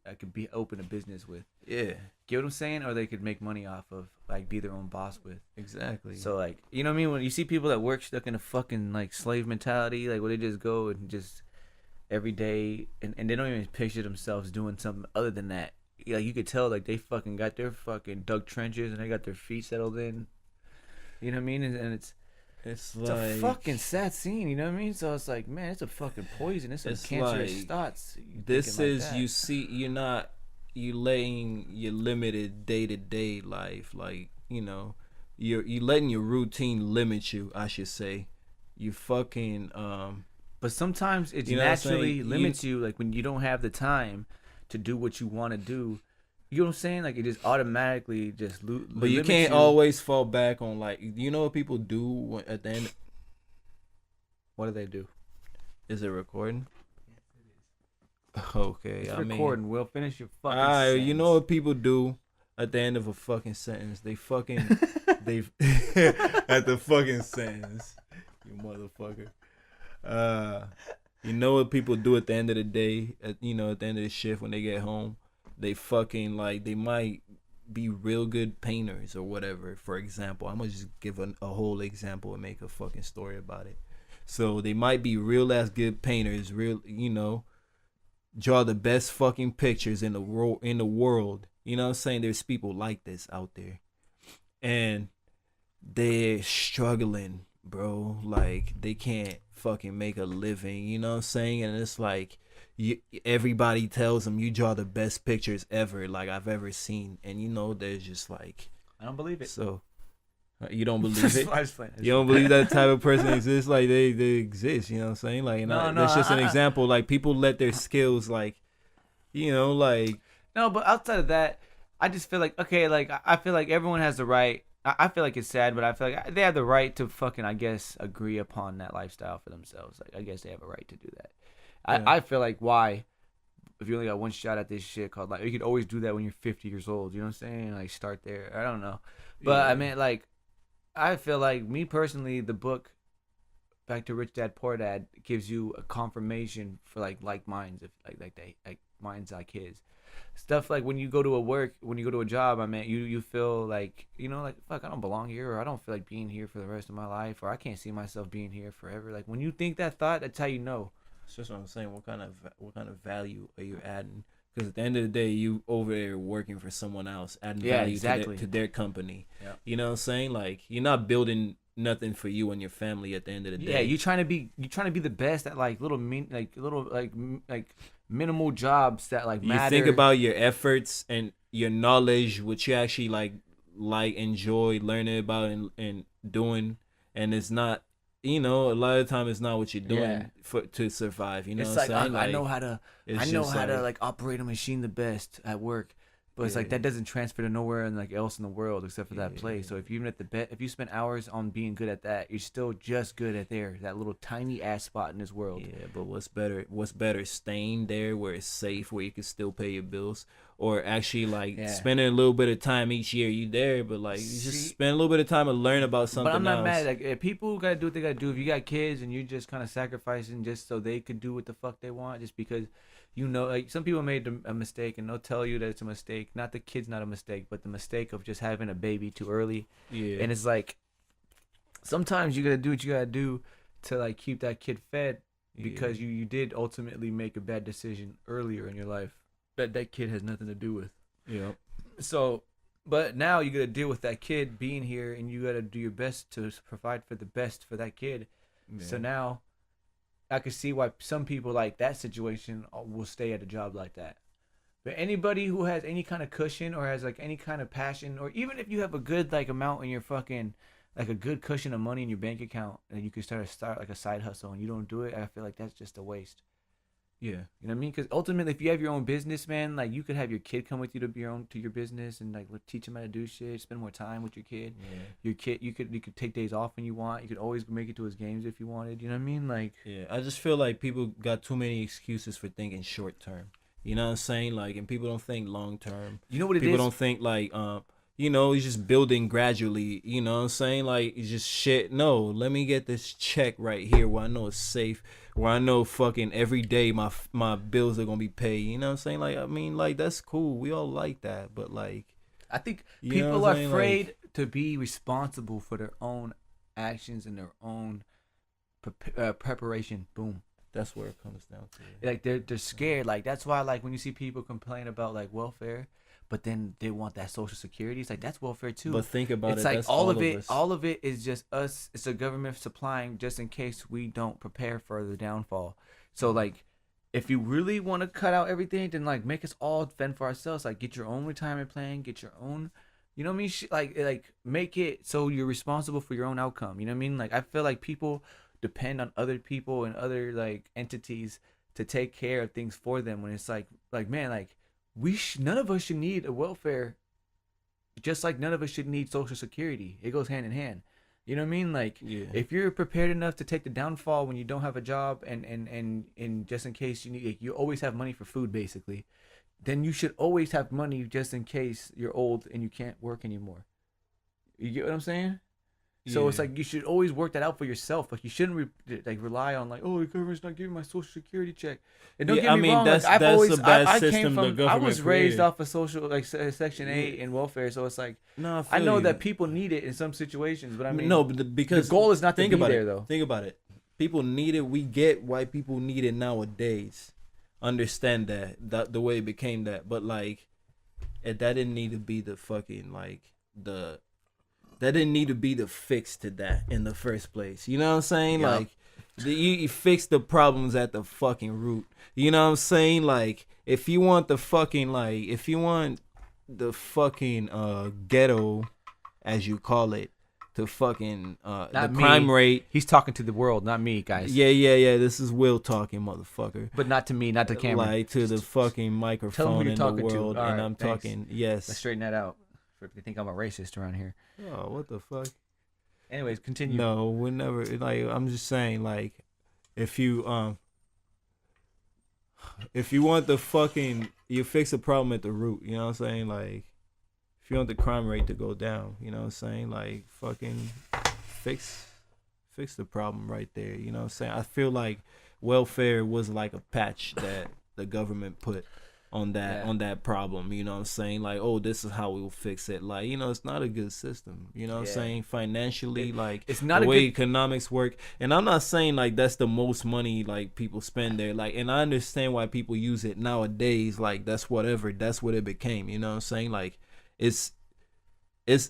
open a business with. Yeah. Get what I'm saying? Or they could make money off of, like, be their own boss with. Exactly. So, like, you know what I mean? When you see people that work stuck in a fucking, like, slave mentality, like, where they just go and just every day, and they don't even picture themselves doing something other than that. Like, you could tell, like, they fucking got their fucking dug trenches and they got their feet settled in. You know what I mean? And it's like a fucking sad scene, you know what I mean? So it's like, man, it's a fucking poison. It's cancerous thoughts. This is, you see, you laying your limited day-to-day life, like, you letting your routine limit you, I should say. You fucking but sometimes it naturally limits you, like when you don't have the time to do what you want to do. You know what I'm saying? Like, it just automatically just but you can't always fall back on, like, what people do at the end. What do they do? Is it recording? Okay, it's recording. We'll finish your fucking sentence. You know what people do at the end of a fucking sentence? They fucking at the fucking sentence. You motherfucker. You know what people do at the end of the day? At the end of the shift when they get home, they fucking, like, they might be real good painters or whatever. For example, I'm gonna just give a whole example and make a fucking story about it. So they might be real ass good painters, draw the best fucking pictures in the world. You know what I'm saying? There's people like this out there, and they're struggling, bro. Like, they can't fucking make a living. You know what I'm saying? And it's like, everybody tells them you draw the best pictures ever, like, I've ever seen, and they're just like, I don't believe it. So you don't believe it? You don't don't believe that type of person exists? Like, they exist. You know what I'm saying? Like, that's just an example. Like, people let their skills, like, like. No, but outside of that, I just feel like, okay, like, I feel like everyone has the right. I feel like it's sad, but I feel like they have the right to fucking, I guess, agree upon that lifestyle for themselves. Like, I guess they have a right to do that. Yeah. I feel like, why, if you only got one shot at this shit called life, you could always do that when you're 50 years old. You know what I'm saying? Like, start there. I don't know. But, I mean, like, I feel like, me personally, the book, Back to Rich Dad, Poor Dad, gives you a confirmation for, like minds, if like minds like his. Stuff like when you go to a job, I mean, you feel like, like, fuck, I don't belong here, or I don't feel like being here for the rest of my life, or I can't see myself being here forever. Like, when you think that thought, that's how you know. That's just what I'm saying. What kind of value are you adding? Because at the end of the day, you over there working for someone else, adding value to their company. Yeah. You know what I'm saying? Like, you're not building nothing for you and your family at the end of the day. Yeah, you're trying to be the best at, like, little minimal jobs that, like, matter. You think about your efforts and your knowledge, which you actually like enjoy learning about and doing, and it's not, you know, a lot of the time it's not what you're doing Yeah. to survive. You know It's what I'm like, saying? I know how to it's know just how to like operate a machine the best at work. But it's like Yeah. that doesn't transfer to nowhere and like else in the world except for that Yeah. place. So if you even at the if you spend hours on being good at that, you're still just good at that little tiny ass spot in this world. Yeah, but what's better? What's better, staying there where it's safe, where you can still pay your bills, or actually like Yeah. spending a little bit of time each year you there, but like you just See- spend a little bit of time and learn about something But I'm not else. mad. Like if people gotta do what they gotta do. If you got kids and you just kind of sacrificing just so they could do what the fuck they want, just because, you know, like some people made a mistake and they'll tell you that it's a mistake. Not the kid's not a mistake, but the mistake of just having a baby too early. Yeah, And it's like sometimes you gotta do what you gotta do to like keep that kid fed because you did ultimately make a bad decision earlier in your life that kid has nothing to do with. yeah, So, but now you got to deal with that kid being here, and you got to do your best to provide for the best for that kid. yeah. So now, I can see why some people like that situation will stay at a job like that. But anybody who has any kind of cushion or has like any kind of passion, or even if you have a good like amount in your fucking like a good cushion of money in your bank account, and you can start like a side hustle, and you don't do it, I feel like that's just a waste. Yeah. You know what I mean? Because ultimately, if you have your own business, man, like you could have your kid come with you to your business and like teach him how to do shit, spend more time with your kid. Yeah. Your kid, you could take days off when you want. You could always make it to his games if you wanted. You know what I mean? Like, Yeah, I just feel like people got too many excuses for thinking short term. You know what I'm saying? Like, and people don't think long term. you know what it is? People don't think like, you know, he's just building gradually. You know what I'm saying? Like, it's just shit. No, let me get this check right here where I know it's safe, where I know fucking every day my bills are gonna be paid. You know what I'm saying? Like, I mean, like that's cool. We all like that, but like, I think you know people what are I'm saying? afraid to be responsible for their own actions and their own preparation. Boom. that's where it comes down to. Like they're scared. Like that's why like when you see people complain about like welfare, but then they want that social security, it's like that's welfare too. But think about It's it. like That's all of it. us. All of it is just us. It's the government supplying just in case we don't prepare for the downfall. So like, if you really want to cut out everything, then like make us all fend for ourselves. Like get your own retirement plan, get your own. You know what I mean? Like make it so you're responsible for your own outcome. You know what I mean? Like I feel like people depend on other people and other like entities to take care of things for them when it's like man, like none of us should need a welfare, just like none of us should need social security. It goes hand in hand. You know what I mean? Like Yeah. if you're prepared enough to take the downfall when you don't have a job and just in case you need, like, you always have money for food basically, then you should always have money just in case you're old and you can't work anymore. You get what I'm saying? So it's Yeah. like you should always work that out for yourself. Like you shouldn't rely on like, oh, the government's not giving my social security check. And don't Yeah, get I me mean, wrong, that's- like I've that's always a bad I system came the from I government was raised created. off of social like Section 8 Yeah. and welfare, so it's like No, I know you. that people need it in some situations, but I mean no, but because the goal is not to think be about there it. though. Think about it. People need it. We get why people need it nowadays. Understand that the way it became that, but like, that didn't need to be the fucking like that didn't need to be the fix to that in the first place. You know what I'm saying? Yup. Like, you fix the problems at the fucking root. You know what I'm saying? Like, if you want the fucking ghetto, as you call it, to fucking the Not me. crime rate. He's talking to the world, not me, guys. Yeah. This is Will talking, motherfucker. But not to me, not the camera. Like to the fucking microphone you're in the talking to. world, All and right, I'm thanks. talking. Let's Yes. straighten that out. If they think I'm a racist around here. Oh, what the fuck? Anyways, continue. No, we never. Like, I'm just saying, like, if you want the fucking, you fix the problem at the root. You know what I'm saying? Like, if you want the crime rate to go down, you know what I'm saying? Like, fucking fix the problem right there. You know what I'm saying? I feel like welfare was like a patch that the government put on that problem. You know what I'm saying? Like, oh, this is how we'll fix it. Like, you know, it's not a good system. You know what I'm saying? Financially, like, it's not the a way good economics work. And I'm not saying like that's the most money like people spend there. Like, and I understand why people use it nowadays. Like, that's what it became. You know what I'm saying? Like, it's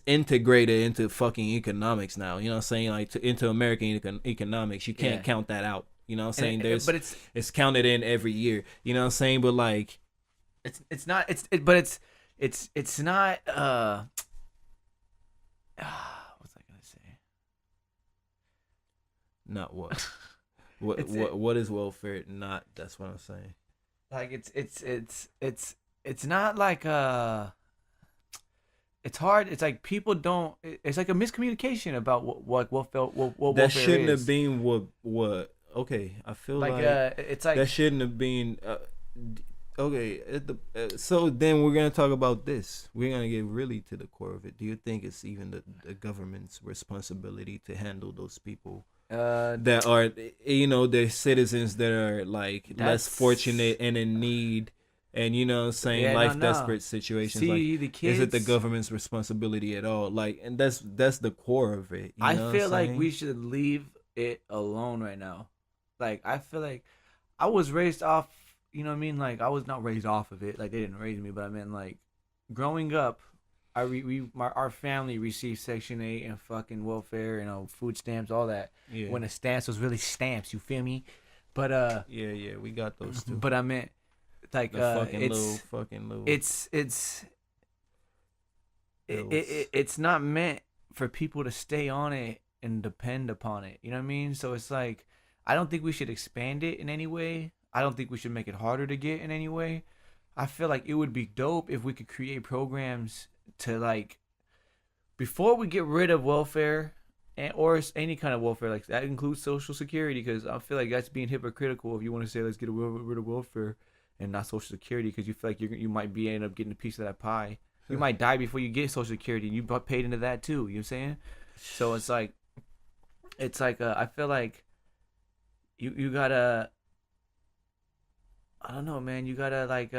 integrated into fucking economics now. You know what I'm saying? Like, into American economics. You can't count that out. You know what I'm saying? but it's counted in every year. You know what I'm saying? But like, it's not what's I gonna say? Not what? What is welfare? Not. That's what I'm saying. Like it's not like it's hard. It's like people don't. It's like a miscommunication about what That welfare shouldn't is. have been what. Okay, I feel Like like it's like that shouldn't have been. Okay, so then we're gonna talk about this. We're gonna get really to the core of it. Do you think it's even the government's responsibility to handle those people that are, the citizens that are like less fortunate and in need, and what I'm saying, Yeah, life no. desperate situations? See, like, the kids. is it the government's responsibility at all? Like, and that's the core of it. You I know feel what I'm like saying? we should leave it alone right now. Like I feel like I was raised off. You know what I mean? Like I was not raised off of it. Like they didn't raise me, but I mean like growing up, our family received Section 8 and fucking welfare, food stamps, all that. Yeah. When the stamps was really stamps, you feel me? But Yeah, we got those too. but I meant like the it's fucking little. it's not meant for people to stay on it and depend upon it. You know what I mean? So it's like I don't think we should expand it in any way. I don't think we should make it harder to get in any way. I feel like it would be dope if we could create programs to like before we get rid of welfare or any kind of welfare, like that includes Social Security, because I feel like that's being hypocritical if you want to say let's get rid of welfare and not Social Security, because you feel like you might be end up getting a piece of that pie. You might die before you get Social Security, and you paid into that too. You know what I'm saying? So it's like I feel like you gotta, I don't know, man. You gotta like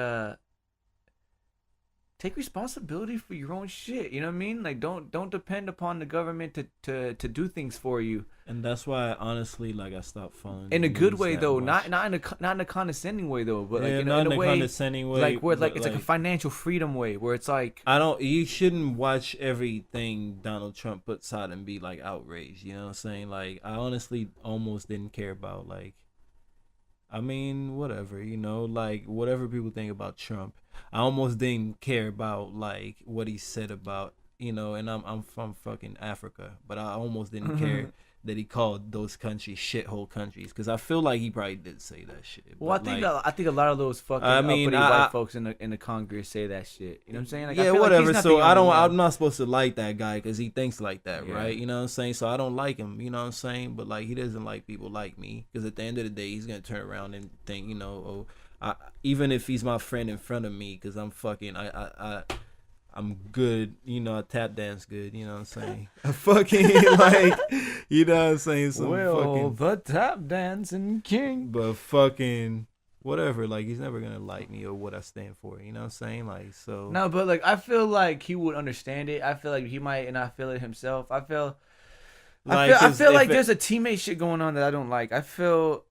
take responsibility for your own shit. You know what I mean? Like don't depend upon the government to do things for you. And that's why, honestly, like I stopped following. In a good way though, much. not in a condescending way though, but like Yeah, in not a in a way, condescending way. like where like but, it's like a financial freedom way where it's like You shouldn't watch everything Donald Trump puts out and be like outraged. You know what I'm saying? Like I honestly almost didn't care about like. I mean, whatever, like whatever people think about Trump, I almost didn't care about like what he said about, and I'm from fucking Africa, but I almost didn't care that he called those countries shithole countries, because I feel like he probably did say that shit. Well, I think a lot of those fucking uppity white folks in the Congress say that shit. You know what I'm saying? Like, yeah, I feel whatever. Like he's so not the only one. I'm not supposed to like that guy because he thinks like that, Yeah. right? You know what I'm saying? So I don't like him. You know what I'm saying? But like he doesn't like people like me, because at the end of the day, he's gonna turn around and think, even if he's my friend in front of me, because I'm fucking I'm good, I tap dance good, you know what I'm saying? Fucking like, you know what I'm saying? So the tap dancing king. But fucking whatever, like he's never gonna like me or what I stand for, you know what I'm saying? Like, so No, but like I feel like he would understand it. I feel like he might not feel it himself. I feel like there's a teammate shit going on that I don't like. I feel,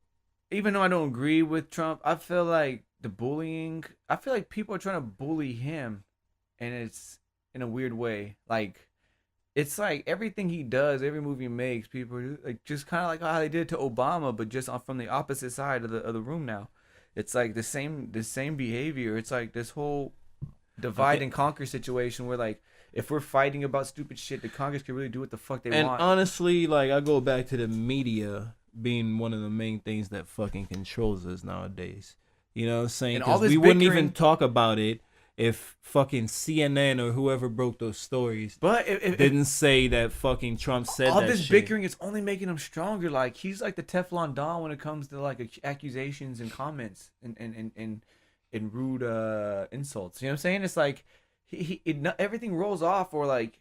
even though I don't agree with Trump, I feel like the bullying. I feel like people are trying to bully him, and it's in a weird way. Like, it's like everything he does, every movie he makes, people are like just kind of like how they did to Obama, but just from the opposite side of the room now. It's like the same behavior. It's like this whole divide and conquer situation where like if we're fighting about stupid shit, the Congress can really do what the fuck they want. And honestly, like I go back to the media being one of the main things that fucking controls us nowadays. You know what I'm saying? Because we wouldn't even talk about it if fucking CNN or whoever broke those stories didn't say that fucking Trump said all that this shit. bickering is only making him stronger. Like he's like the Teflon Don when it comes to like accusations and comments and rude insults. You know what I'm saying? It's like everything rolls off, or like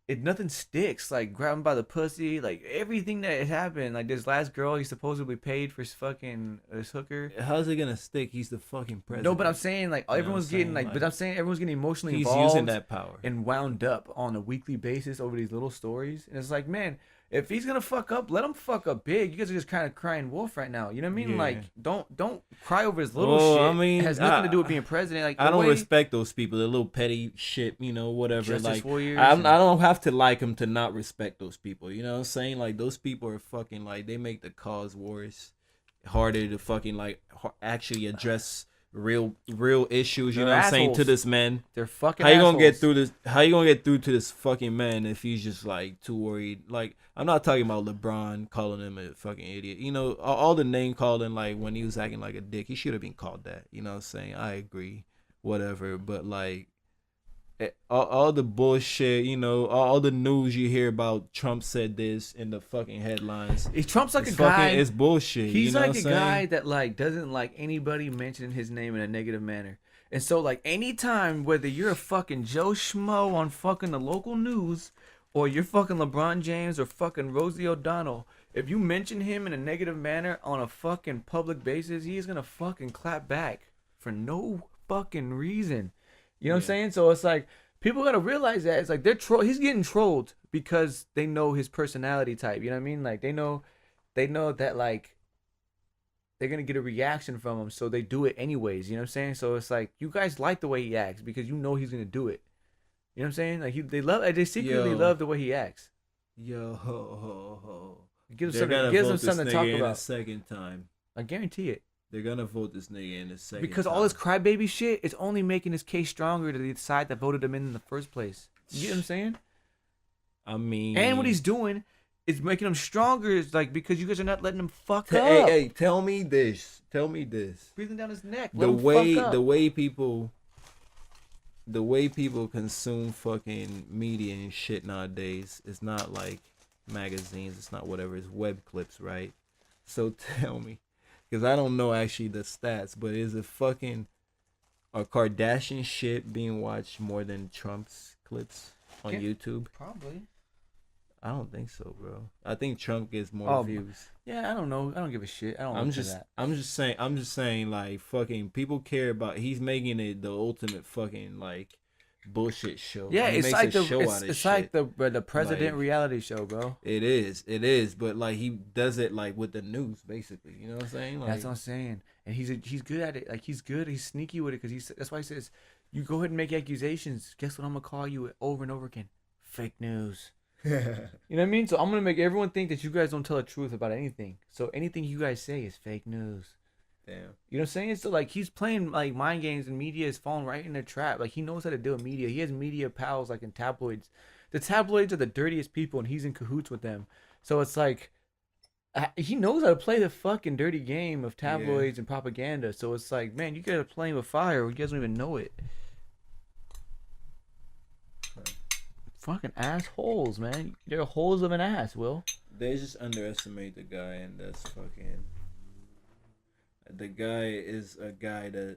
nothing sticks. Like grab him by the pussy, like everything that happened. Like this last girl he supposedly paid for his fucking his hooker. How's it gonna stick? He's the fucking president. No, but I'm saying like everyone's getting like, but I'm saying everyone's getting emotionally involved. He's using that power and wound up on a weekly basis over these little stories. And it's like, man, if he's gonna fuck up, let him fuck up big. You guys are just kind of crying wolf right now. You know what I mean? Yeah. Like, don't cry over his little shit. I mean, it has nothing to do with being president. Like, I don't respect those people. The little petty shit, whatever. Justice like, warriors I don't have to like them to not respect those people. You know what I'm saying? Like, those people are fucking like they make the cause wars harder to fucking like actually address real issues. You They're know what I'm saying, to assholes. this man. They're fucking How you assholes. gonna get through this? How you gonna get through to this fucking man if he's just like too worried? Like, I'm not talking about LeBron calling him a fucking idiot. You know, all the name calling, like when he was acting like a dick, he should have been called that. You know what I'm saying? I agree, whatever. But like, all the bullshit, you know, all the news you hear about Trump said this in the fucking headlines. Trump's like It's a guy. It's bullshit. He's you know like what a I'm saying? guy that like doesn't like anybody mentioning his name in a negative manner. And so like anytime, whether you're a fucking Joe Schmo on fucking the local news, or you're fucking LeBron James or fucking Rosie O'Donnell, if you mention him in a negative manner on a fucking public basis, he's gonna fucking clap back for no fucking reason. You know what I'm saying? So it's like people gotta realize that it's like he's getting trolled because they know his personality type. You know what I mean? Like they know that like they're gonna get a reaction from him, so they do it anyways. You know what I'm saying? So it's like you guys like the way he acts because you know he's gonna do it. You know what I'm saying? Like they secretly love the way he acts. Yo, It gives them something to talk in a about. second time. I guarantee it. They're gonna vote this nigga in a second. Because time. all this crybaby shit is only making his case stronger to the side that voted him in the first place. You get what I'm saying? I mean, And what he's doing is making him stronger. Is like because you guys are not letting him fuck up. Hey, tell me this. Breathing down his neck. The way people consume fucking media and shit nowadays is not like magazines. It's not whatever. It's web clips, right? So tell me, because I don't know actually the stats, but is it fucking a Kardashian shit being watched more than Trump's clips on YouTube? Probably. I don't think so, bro. I think Trump gets more views. Yeah, I don't know. I don't give a shit. I'm just saying, like, fucking people care about. He's making it the ultimate fucking like bullshit show. Yeah, he it's makes like a show out of it's shit. like the president Like, reality show, bro. It is. But like he does it like with the news, basically. You know what I'm saying? Like, That's what I'm saying. And he's good at it. Like he's good. He's sneaky with it because that's why he says, "You go ahead and make accusations. Guess what I'm gonna call you over and over again? Fake news." You know what I mean? So I'm gonna make everyone think that you guys don't tell the truth about anything. So anything you guys say is fake news. Damn. You know what I'm saying? So like he's playing like mind games, and media is falling right in their trap. Like he knows how to deal with media. He has media pals like in tabloids. The tabloids are the dirtiest people, and he's in cahoots with them. So it's like he knows how to play the fucking dirty game of tabloids and propaganda. So it's like, man, you guys are playing with fire. You guys don't even know it. Fucking assholes, man. They're holes of an ass, Will. They just underestimate the guy, and that's fucking. The guy is a guy that.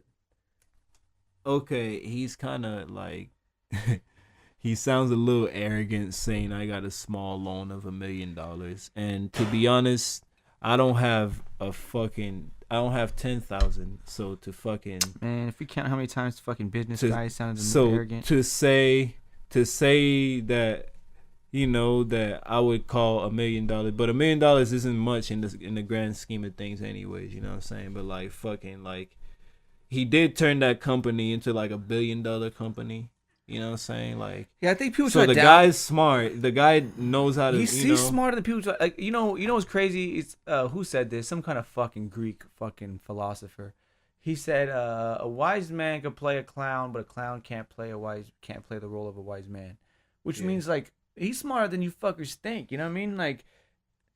Okay, he's kind of like. He sounds a little arrogant saying I got a small loan of $1 million. And to be honest, I don't have 10,000. So to fucking. Man, if we count how many times fucking business guys sounded arrogant. To say that, you know, that I would call $1 million, but $1 million isn't much in the grand scheme of things anyways, you know what I'm saying? But like fucking like he did turn that company into like $1 billion company, you know what I'm saying? Like, yeah, I think people so the guy's smart. The guy knows how to he's smarter than people like, you know what's crazy? It's who said this? Some kind of fucking Greek fucking philosopher. He said, "A wise man could play a clown, but a clown can't play the role of a wise man," which means like he's smarter than you fuckers think. You know what I mean? Like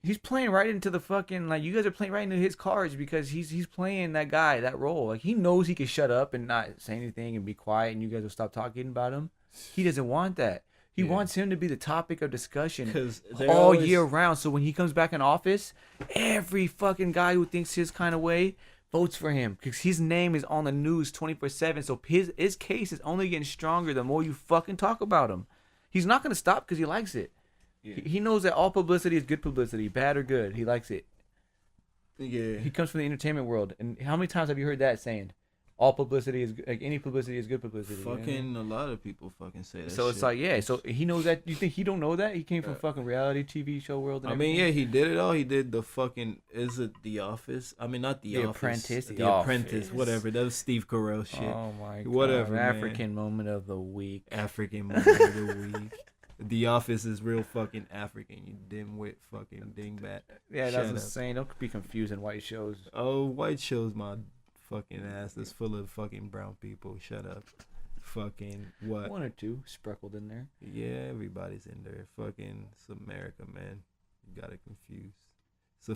he's playing right into the fucking like you guys are playing right into his cards because he's playing that guy, that role. Like he knows he can shut up and not say anything and be quiet, and you guys will stop talking about him. He doesn't want that. He wants him to be the topic of discussion all year round. So when he comes back in office, every fucking guy who thinks his kind of way votes for him because his name is on the news 24/7. So his case is only getting stronger the more you fucking talk about him. He's not gonna stop because he likes it. Yeah. He knows that all publicity is good publicity, bad or good. He likes it. Yeah. He comes from the entertainment world, and how many times have you heard that saying? All publicity is like any publicity is good publicity. Fucking, you know? A lot of people fucking say that. So it's like, yeah. So he knows that. You think he don't know that? He came from fucking reality TV show world. And I mean, yeah, he did it all. He did the fucking. Is it The Office? I mean, not The Office. Apprentice. The Apprentice. Whatever. That was Steve Carell shit. Oh my god. Whatever. African moment of the week. African moment of the week. The Office is real fucking African. You dimwit fucking dingbat. Yeah, that's what I'm saying. Don't be confusing white shows. Oh, white shows, my fucking ass that's full of fucking brown people. Shut up. Fucking what? One or two speckled in there. Yeah, everybody's in there. Fucking, it's America, man. You got it confused. It's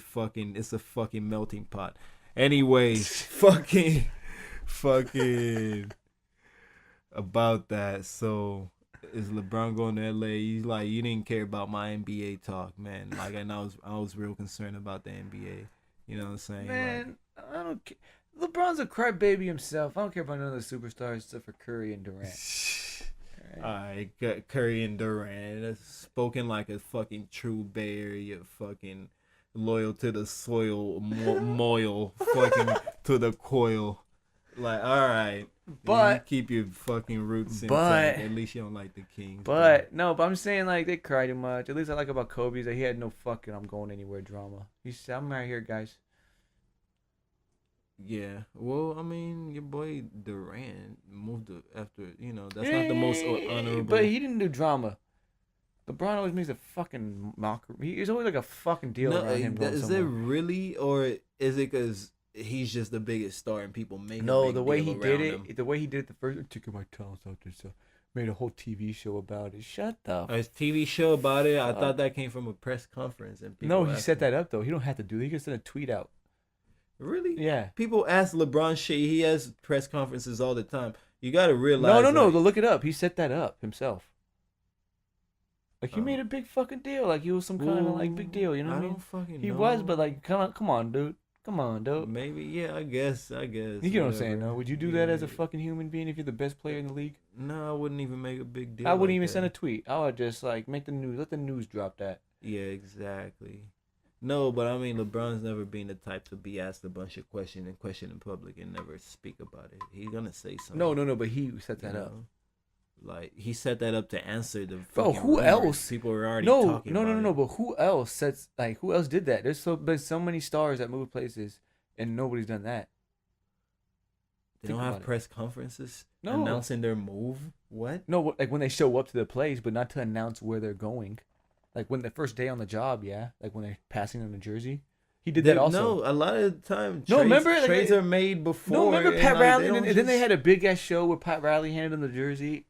a fucking melting pot. Anyways, fucking about that. So is LeBron going to LA? He's like, you didn't care about my NBA talk, man. Like, and I was real concerned about the NBA. You know what I'm saying? Man, like, I don't care. LeBron's a crybaby himself. I don't care about none of the superstars except for Curry and Durant. All right, got Curry and Durant. That's spoken like a fucking true Bay Area fucking loyal to the soil, moil, fucking to the coil. Like, all right, but you keep your fucking roots intact. At least you don't like the Kings. But I'm saying like they cry too much. At least I like about Kobe is that he had no fucking I'm going anywhere drama. He said, I'm right here, guys. Yeah, well, I mean, your boy Durant moved after, that's not the most honorable. But he didn't do drama. LeBron always makes a fucking mockery. He's always like a fucking deal around him. Is it really, or is it because he's just the biggest star and people make the way he did it, the first taking my talents out there, so made a whole TV show about it. Shut the. A TV show about it. I thought that came from a press conference and people. No, he set that up though. He don't have to do that. He can send a tweet out. Really? Yeah. People ask LeBron shit. He has press conferences all the time. You got to realize. No. Look it up. He set that up himself. Like he made a big fucking deal. Like he was some kind of like big deal. You know what I mean? Don't fucking he know. was, but like, come on, dude. Come on, dude. Maybe, yeah. I guess. You know what I'm saying? though? Would you do that as a fucking human being if you're the best player in the league? No, I wouldn't even make a big deal. I wouldn't even send a tweet. I would just like make the news. Let the news drop that. Yeah, exactly. No, but I mean, LeBron's never been the type to be asked a bunch of questions and question in public and never speak about it. He's gonna say something. No, but he set that up. Like he set that up to answer the. Bro, who else? People were already talking about it. No. But who else who else did that? There's so many stars that move places, and nobody's done that. They don't have press conferences announcing their move. What? No, like when they show up to the place, but not to announce where they're going. Like when the first day on the job, yeah. Like when they're passing on the jersey. He did that also. No, a lot of the time trades are made before. No, remember Pat Riley? And then they had a big ass show where Pat Riley handed him the jersey.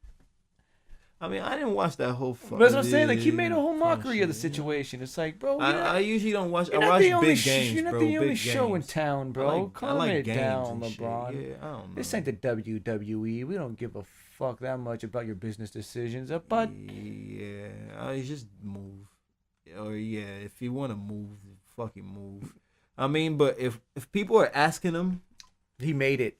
I mean, I didn't watch that whole fucking. That's what I'm saying. Like he made a whole mockery of the situation. It's like, bro. I usually don't watch. I watch big games, You're not bro. the only show in town, bro. Calm it down, LeBron. Yeah, I don't know. This ain't the WWE. We don't give a fuck that much about your business decisions. But yeah, I just move. Or if you want to move, fucking move. I mean, but if people are asking him, he made it.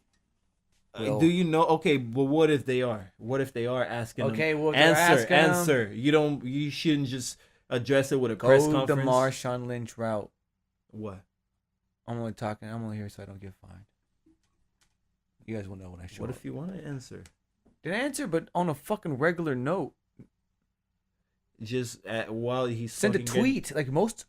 Do you know? Okay, but what if they are? What if they are asking? Okay, him? well, answer. You shouldn't just address it with a press conference. Go the Marshawn Lynch route. What? I'm only here so I don't get fined. You guys will know when I show up. What if you want to answer? Then answer, but on a fucking regular note. Just while he's send a tweet like most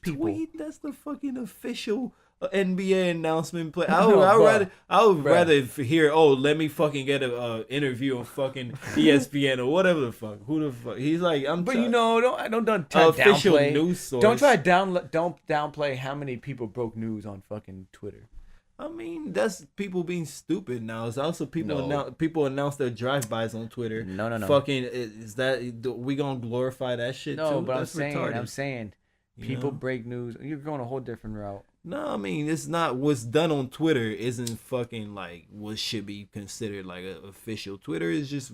people. Tweet, that's the fucking official NBA announcement play. I would rather hear, let me fucking get a interview on fucking ESPN or whatever the fuck. Who the fuck? He's like, don't official downplay, news source. Don't try to don't downplay how many people broke news on fucking Twitter. I mean, that's people being stupid now. It's also people announce their drive-bys on Twitter. No. Fucking, is that, we gonna glorify that shit too? No, but that's I'm saying, people break news. You're going a whole different route. No, I mean, it's not, what's done on Twitter isn't fucking like what should be considered like official. Twitter is just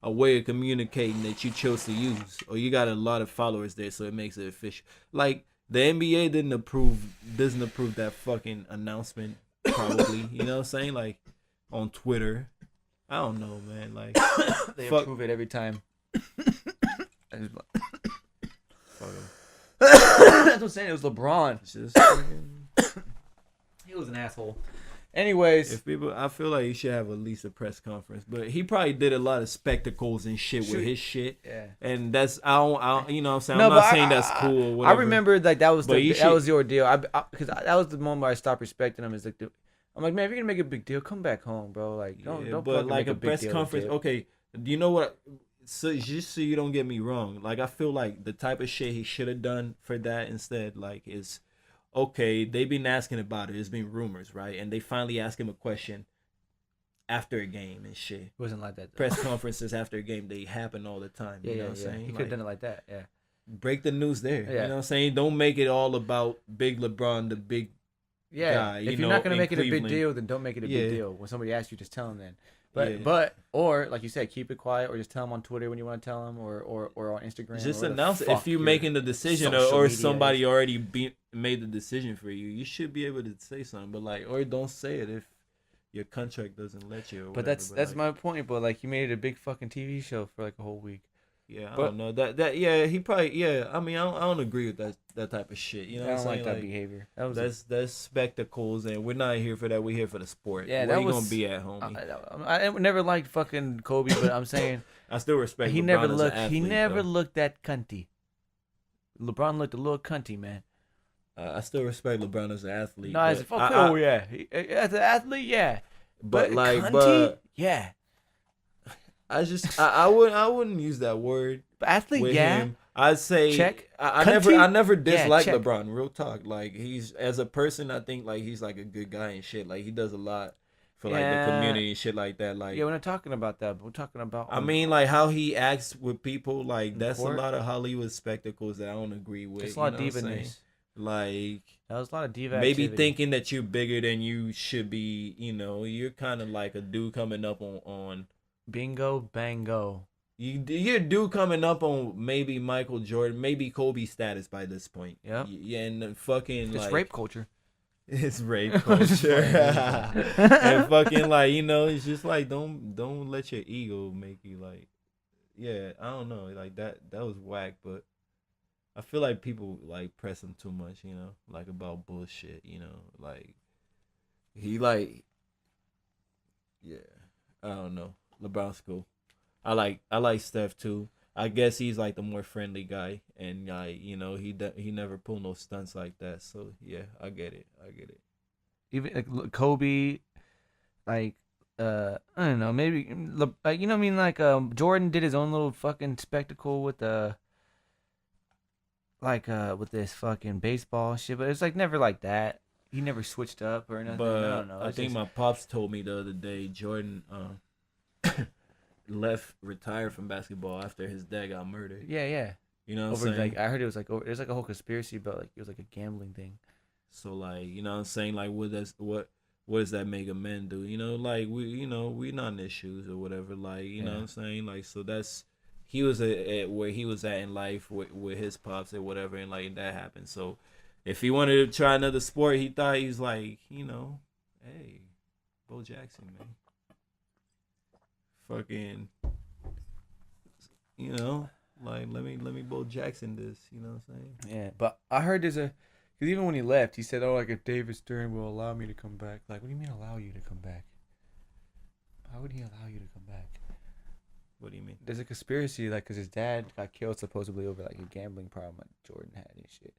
a way of communicating that you chose to use, or you got a lot of followers there, so it makes it official. Like the NBA doesn't approve that fucking announcement. Probably, you know what I'm saying? Like on Twitter. I don't know, man. Like they approve it every time. That's what I'm saying. It was LeBron. He was an asshole. Anyways, I feel like he should have at least a press conference, but he probably did a lot of spectacles and shit with his shit. Yeah, and that's I don't you know what I'm saying. I'm not saying that's cool. Or whatever. I remember like that was the ordeal. Because that was the moment where I stopped respecting him. Is like, I'm like, man, if you're gonna make a big deal, come back home, bro. Like, don't. But like a press conference, okay. Do you know what? So just so you don't get me wrong, like I feel like the type of shit he should have done for that instead, like is. okay, they've been asking about it. There's been rumors, right? And they finally ask him a question after a game and shit. It wasn't like that. Press conferences after a game, they happen all the time. Yeah, you know what I'm saying? He could have done it like that. Yeah. Break the news there. Yeah. You know what I'm saying? Don't make it all about Big LeBron, the big guy. If you're not gonna make it a big Cleveland. deal, then don't make it a big deal. When somebody asks you, just tell them then. Yeah. But or like you said, keep it quiet, or just tell them on Twitter when you want to tell them, or on Instagram. Just or announce it. If you're making the decision, or somebody already made the decision for you, you should be able to say something. But like, or don't say it if your contract doesn't let you. Or but whatever. that's my point. But like, you made it a big fucking TV show for like a whole week. Yeah, I don't know that. Yeah, he probably. Yeah, I mean, I don't agree with that type of shit. You know, I what don't I'm saying? like that behavior. That's spectacles, and we're not here for that. We're here for the sport. Yeah, where you gonna be at, homie? I never liked fucking Kobe, but I'm saying I still respect. he LeBron never as looked. an athlete, he never though. looked that cunty. LeBron looked a little cunty, man. I still respect LeBron as an athlete. No, as an athlete, yeah. But like, cunty, yeah. I wouldn't use that word. But athlete, with yeah. him. I'd say Check. I never disliked LeBron. Real talk. Like, he's, as a person, I think like he's like a good guy and shit. Like, he does a lot for like the community and shit like that. Like, yeah, we're not talking about that. But we're talking about. I mean, like how he acts with people. Like, that's a court. lot of Hollywood spectacles that I don't agree with. It's a lot of diva-ness. Like, that was a lot of diva. maybe activity. thinking that you're bigger than you should be. You know, you're kind of like a dude coming up on bingo bango. You're a dude coming up on maybe Michael Jordan, maybe Kobe status by this point. Yeah. Yeah, and fucking It's like rape culture. It's rape culture. And fucking like, you know, it's just like don't let your ego make you like, yeah, I don't know, like that was whack, but I feel like people like press him too much, you know, like about bullshit, you know, like he like, yeah, I don't know. LeBron's cool. I like Steph too. I guess he's like the more friendly guy, and you know, he never pulled no stunts like that. So yeah, I get it. Even like Kobe, like I don't know, maybe like, you know what I mean, like Jordan did his own little fucking spectacle with with this fucking baseball shit, but it's like never like that. He never switched up or nothing. But I don't know. I think my pops told me the other day Jordan retired from basketball after his dad got murdered. Yeah. You know what I'm saying? Like, I heard it was like there's like a whole conspiracy about like it was like a gambling thing. So like, you know what I'm saying? Like, what does that make a man do? You know, like we're not in his shoes or whatever. Like, you know what I'm saying? Like, so he was at where he was at in life with his pops or whatever, and like that happened. So if he wanted to try another sport, he thought he's like, you know, hey, Bo Jackson, man. Fucking, you know, like let me Bo Jackson this, you know what I'm saying? Yeah, but I heard because even when he left, he said, "Oh, like if David Stern will allow me to come back." Like, what do you mean allow you to come back? How would he allow you to come back? What do you mean? There's a conspiracy, like, because his dad got killed supposedly over like a gambling problem that Jordan had and shit,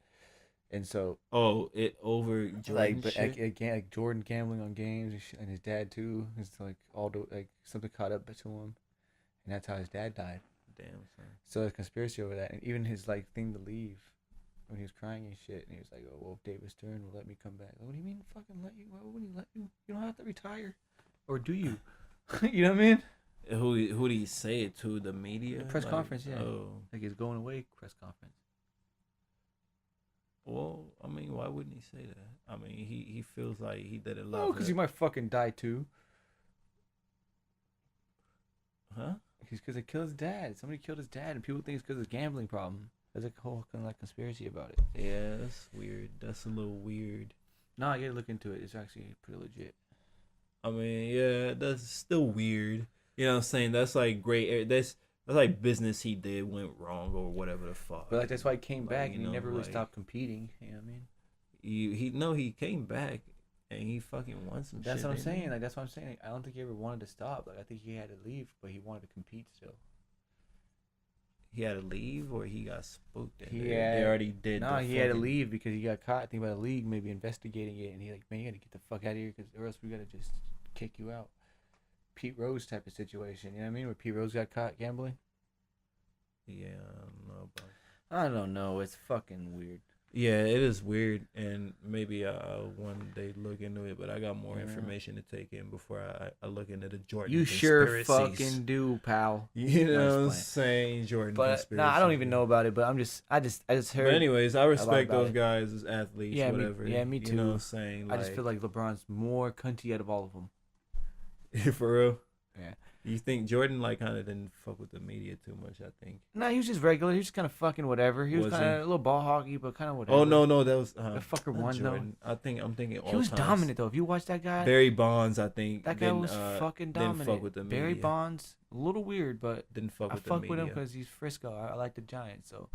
and so over Jordan like, but shit? again, like Jordan gambling on games and, shit, and his dad too. It's like something caught up to him, and that's how his dad died. Damn, son. So there's a conspiracy over that, and even his like thing to leave when he was crying and shit, and he was like, "Oh, well, if David Stern will let me come back." Like, what do you mean, fucking let you? Why wouldn't he let you? You don't have to retire, or do you? You know what I mean? Who did he say it to? The media? The press conference, yeah. Oh. Like his going away press conference. Well, I mean, why wouldn't he say that? I mean, he feels like he did a lot. Oh, because he might fucking die too. Huh? Because they killed his dad. Somebody killed his dad, and people think it's because of his gambling problem. There's like a whole kind of like conspiracy about it. Yeah, that's weird. That's a little weird. No, you gotta look into it. It's actually pretty legit. I mean, yeah, that's still weird. You know what I'm saying? That's like great. That's like business he did went wrong or whatever the fuck. But like that's why he came back, and he know, never really like, stopped competing. You know what I mean? He came back and he fucking won some That's shit. what I'm saying. Like that's what I'm saying. Like, I don't think he ever wanted to stop. Like I think he had to leave, but he wanted to compete still. He had to leave, or he got spooked. They already did. No, he had to leave because he got caught. I think about the league maybe investigating it, and he like, man, you gotta get the fuck out of here, or else we gotta just kick you out. Pete Rose type of situation, you know what I mean? Where Pete Rose got caught gambling. Yeah, I don't know about. I don't know. It's fucking weird. Yeah, it is weird, and maybe I'll one day look into it. But I got more information to take in before I look into the Jordan. You sure conspiracies. fucking do, pal. You know what I'm saying? Jordan. But conspiracy. I don't even know about it. But I just heard. But anyways, I respect those it. guys as athletes. Yeah, whatever. me too. You know what I'm saying? I just feel like LeBron's more cunty out of all of them. For real. Yeah. You think Jordan like kind of didn't fuck with the media too much? I think. No, he was just regular. He was just kind of fucking whatever. He was kind of a little ball hockey, but kind of whatever. Oh no, that was the fucker won Jordan. though. I'm thinking. He was dominant though. If you watch that guy, Barry Bonds, I think that guy was fucking dominant. Didn't fuck with the media. Barry Bonds, a little weird, but didn't fuck with I fuck the with media. him because he's Frisco. I like the Giants, so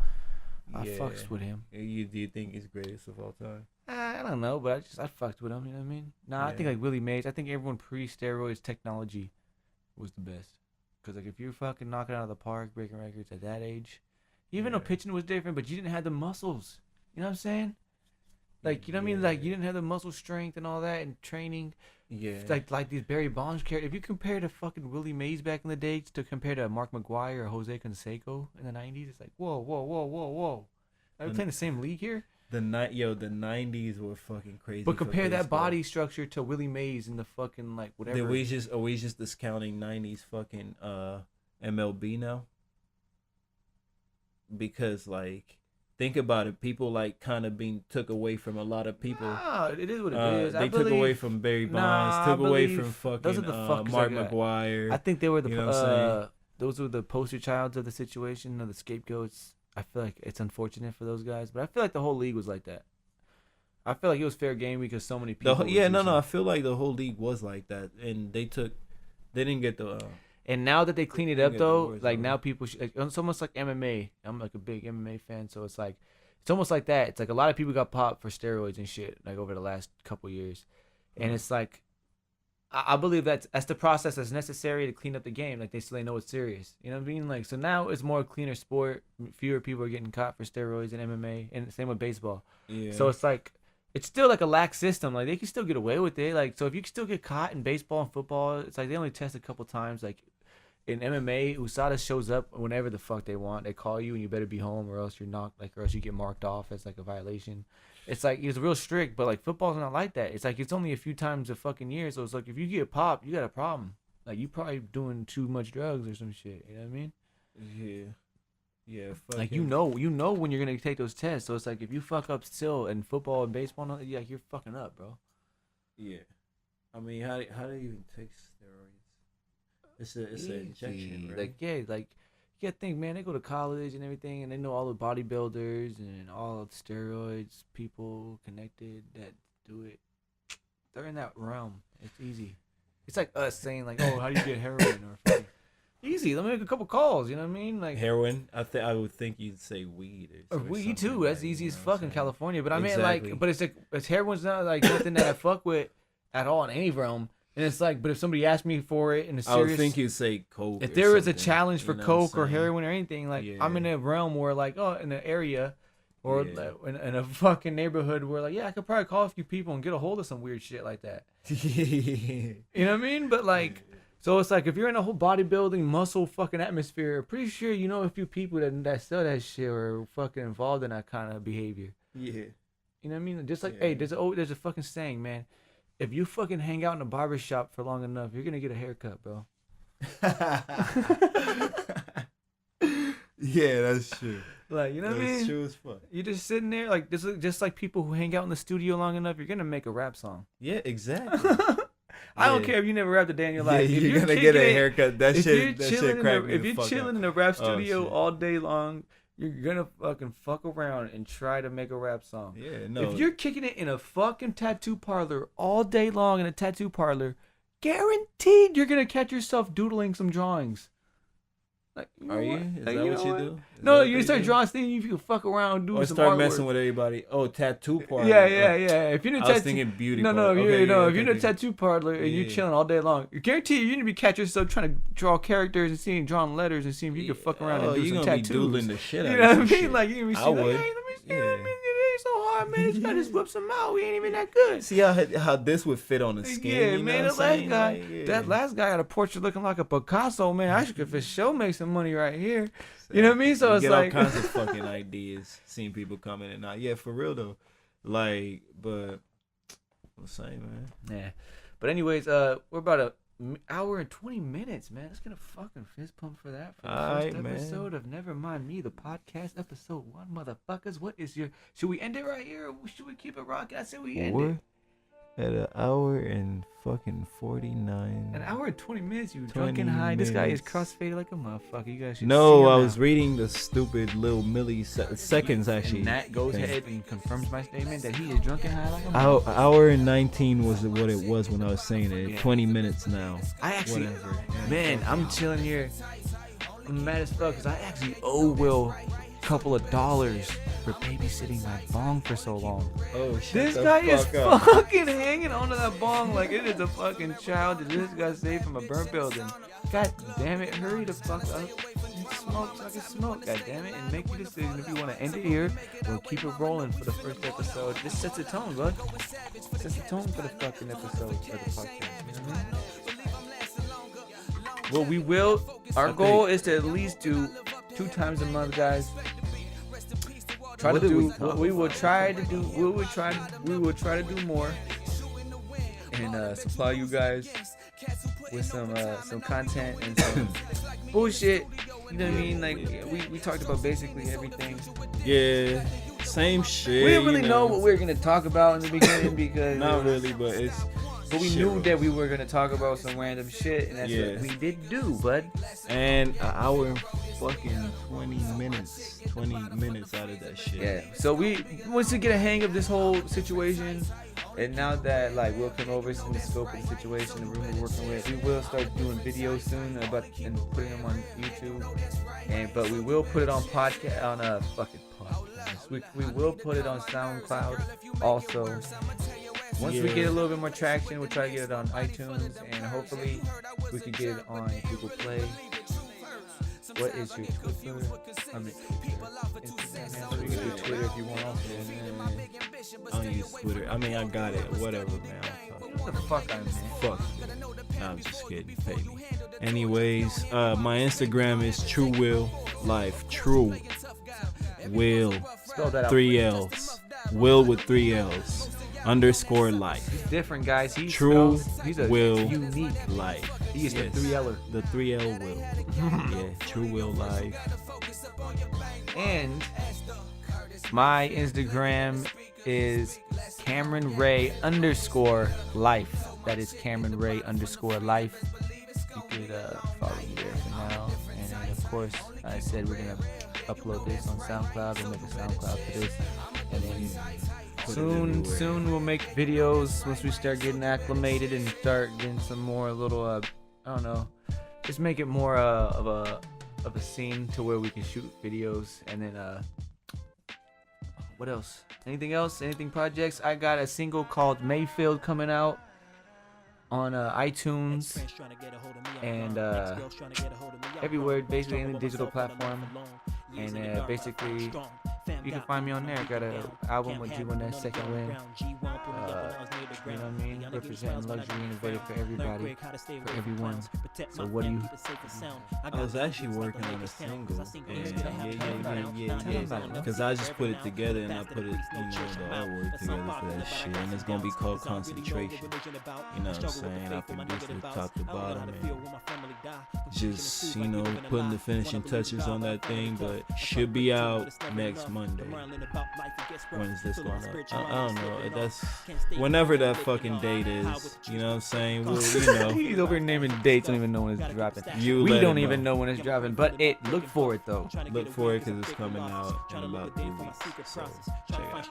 I Yeah. fucks with him. Do you think he's greatest of all time? I don't know, but I fucked with him. You know what I mean? Nah, I think Yeah. like Willie Mays. I think everyone pre-steroids technology was the best. Because like if you're fucking knocking out of the park, breaking records at that age, even though pitching was different, but you didn't have the muscles. You know what I'm saying? Like, you know what I mean? Like, you didn't have the muscle strength and all that and training. Yeah. Like these Barry Bonds characters. If you compare to fucking Willie Mays back in the day to compare to Mark McGwire or Jose Canseco in the 90s, it's like, whoa. Are we playing the same league here? The 90s were fucking crazy. But compare that baseball. body structure to Willie Mays in the fucking, like, whatever. Are we just discounting 90s fucking MLB now? Because, like, think about it. People, like, kind of being took away from a lot of people. Nah, it is what it is. They took away from Barry Bonds, took away from fucking those are the fuckers Mark I got. McGwire. I think they were You know what I'm saying? those were the poster childs of the situation, of the scapegoats. I feel like it's unfortunate for those guys, but I feel like the whole league was like that. I feel like it was fair game because so many people. I feel like the whole league was like that, and they didn't get the. And now that they clean it up, though, words like out. now people, it's almost like MMA. I'm like a big MMA fan, so it's like, it's almost like that. It's like a lot of people got popped for steroids and shit, like over the last couple years, and it's like, I believe that's the process that's necessary to clean up the game. Like they know it's serious. You know what I mean? Like so now it's more cleaner sport. Fewer people are getting caught for steroids in MMA, and same with baseball. Yeah. So it's like it's still like a lax system. Like they can still get away with it. Like so if you can still get caught in baseball and football, it's like they only test a couple times. Like in MMA, USADA shows up whenever the fuck they want. They call you and you better be home or else you're not. Like or else you get marked off as like a violation. It's like it's real strict, but like football's not like that. It's like it's only a few times a fucking year, so it's like if you get popped, you got a problem. Like you probably doing too much drugs or some shit. You know what I mean? Yeah. Like you know when you're gonna take those tests. So it's like if you fuck up still in football and baseball, like you're fucking up, bro. Yeah. I mean, how do you even take steroids? It's an injection, right? Like you gotta think, man. They go to college and everything, and they know all the bodybuilders and all of the steroids people connected that do it. They're in that realm. It's easy. It's like us saying like, oh, how do you get heroin or fucking easy? Let me make a couple calls. You know what I mean? Like heroin. I would think you'd say weed or weed too. That's easy as fuck in California. But I mean, Exactly. like, but it's like heroin's not like nothing that I fuck with at all in any realm. And it's like, but if somebody asked me for it in a serious, I would think you'd say coke. if or there is a something, challenge for you know what I'm coke or saying? heroin or anything, like I'm in a realm where like, oh, in an area or Yeah. in a fucking neighborhood where like, yeah, I could probably call a few people and get a hold of some weird shit like that. You know what I mean? But like, so it's like if you're in a whole bodybuilding muscle fucking atmosphere, pretty sure you know a few people that sell that shit or are fucking involved in that kind of behavior. Yeah. You know what I mean? Just like, Yeah. hey, there's a fucking saying, man. If you fucking hang out in a barbershop for long enough, you're gonna get a haircut, bro. Yeah, that's true. Like, you know what I mean? That's true as fuck. You're just sitting there, like, this is just like people who hang out in the studio long enough, you're gonna make a rap song. Yeah, exactly. I don't Yeah. care if you never rapped a day in your life. Yeah, If you're gonna kicking get a it- haircut. That if shit cracked me if the you're fuck chilling up. in a rap Oh, studio shit. all day long, you're gonna fucking fuck around and try to make a rap song. Yeah, no. If you're kicking it in a fucking tattoo parlor all day long in a tattoo parlor, guaranteed you're gonna catch yourself doodling some drawings. Like, Are you? what? Is Like, that what know you do? Is No, that you what start do? drawing things you can fuck around and do Or some start artwork. messing with everybody. Oh, tattoo parlor. Yeah. If you're in a I was tattoo, thinking beauty no, parlor. if Okay, you're, yeah, if you're in a okay. tattoo parlor and you're Yeah. chilling all day long, I guarantee you're gonna be catch yourself trying to draw characters and seeing drawing letters and seeing if you can fuck around and do you're some gonna tattoos. be doodling the shit out You of know what I some mean? shit. Like you're gonna be I seeing, would. like, hey, let me see, Yeah. ain't so hard, man. This guy just whips him out. We ain't even that good. See how this would fit on the skin. Yeah, you know man. what The I'm last saying? guy, Like, yeah. that last guy had a portrait looking like a Picasso, man. I should for sure make some money right here. You know what I mean? So You it's get like all kinds of fucking ideas. Seeing people coming and out. Yeah, for real though. Like, but I'm saying, man. yeah. But anyways, we're about a hour and 20 minutes, man. Let's get a fucking fist pump for that. For the first Aight, episode of Nevermind Me, the podcast, episode 1, motherfuckers. What is your? Should we end it right here, or should we keep it rocking? I say we end it. At an hour and fucking 49. An hour and 20 minutes, you 20 drunken high. This guy is minutes. crossfaded like a motherfucker. You guys should see No, him I now. was reading the stupid little milliseconds actually. And that goes thing. ahead and confirms my statement that he is drunken high like a motherfucker. Hour and 19 was what it was when I was saying it. Yeah. 20 minutes now. I actually, Whatever. man, I'm chilling here. I'm mad as fuck because I actually owe Will a couple of dollars for babysitting my bong for so long. Oh shit. This guy is fucking hanging onto that bong like it is a fucking child that just got saved from a burnt building. God damn it, hurry the fuck up. Smoke so I can smoke, god damn it, and make your decision if you want to end it here or keep it rolling for the first episode. This sets a tone, bud. Sets a tone for the fucking episode of the podcast. You know what I mean? Well, we will. Our goal is to at least do 2 times a month, guys. Try What to did we do. talk We will about? try to do. We will try to do more and supply you guys with some content and some bullshit. You know what I mean? Like we talked about basically everything. Yeah. Same shit. We didn't really you know what we were gonna talk about in the beginning because Not really, but it's. But we shit, knew bro. that we were gonna talk about some random shit, and that's Yeah. what we did do, bud. And an hour and fucking 20 minutes. 20 minutes out of that shit. Yeah. So once we get a hang of this whole situation, and now that like we'll come over some of the scope of the situation, the room we're working with, we will start doing videos soon about and putting them on YouTube. But we will put it on podcast on a fucking podcast. We will put it on SoundCloud also. Once we get a little bit more traction, we'll try to get it on iTunes, and hopefully we can get it on Google Play. What is your Twitter? I mean, Instagram handle. You can do Twitter if you want also. I don't use Twitter. I mean, I got it. Whatever, man. What the fuck I mean? Fuck. Nah, I'm just kidding. Pay me. Anyways, my Instagram is True Will Life. True Will. Spell that out. 3 L's. Will with 3 L's. Underscore life. He's different, guys. He's True he's a Will unique. Life. He is Yes. the 3L'er. The 3L Will. Yeah. True Will Life. And my Instagram is Cameron Ray _ life. That is Cameron Ray _ life. You could follow me there for now. And then, of course, I said we're gonna upload this on SoundCloud. We'll make a SoundCloud for this, and then soon we'll make videos once we start getting acclimated and start getting some more little I don't know, just make it more of a scene to where we can shoot videos. And then what else? Anything projects? I got a single called Mayfield coming out on iTunes and everywhere, basically any digital platform. And basically you can find me on there. I got an album with G1S Second Wind. You know what I mean? Representing luxury innovative for everybody, for everyone. So what do you? I was actually working on a single, and yeah. Because I just put it together and I put it, the artwork together for that shit, and it's gonna be called Concentration. You know what I'm saying? I produced it top to bottom, and just putting the finishing touches on that thing, but should be out next Monday. When is this going up? I don't know. That's whenever that fucking date is. You know what I'm saying? We'll, He's over here naming dates. Don't even know when it's dropping. You We let don't it even know when it's dropping, but look for it though. Look for it because it's coming out in about 3 weeks. So check it out.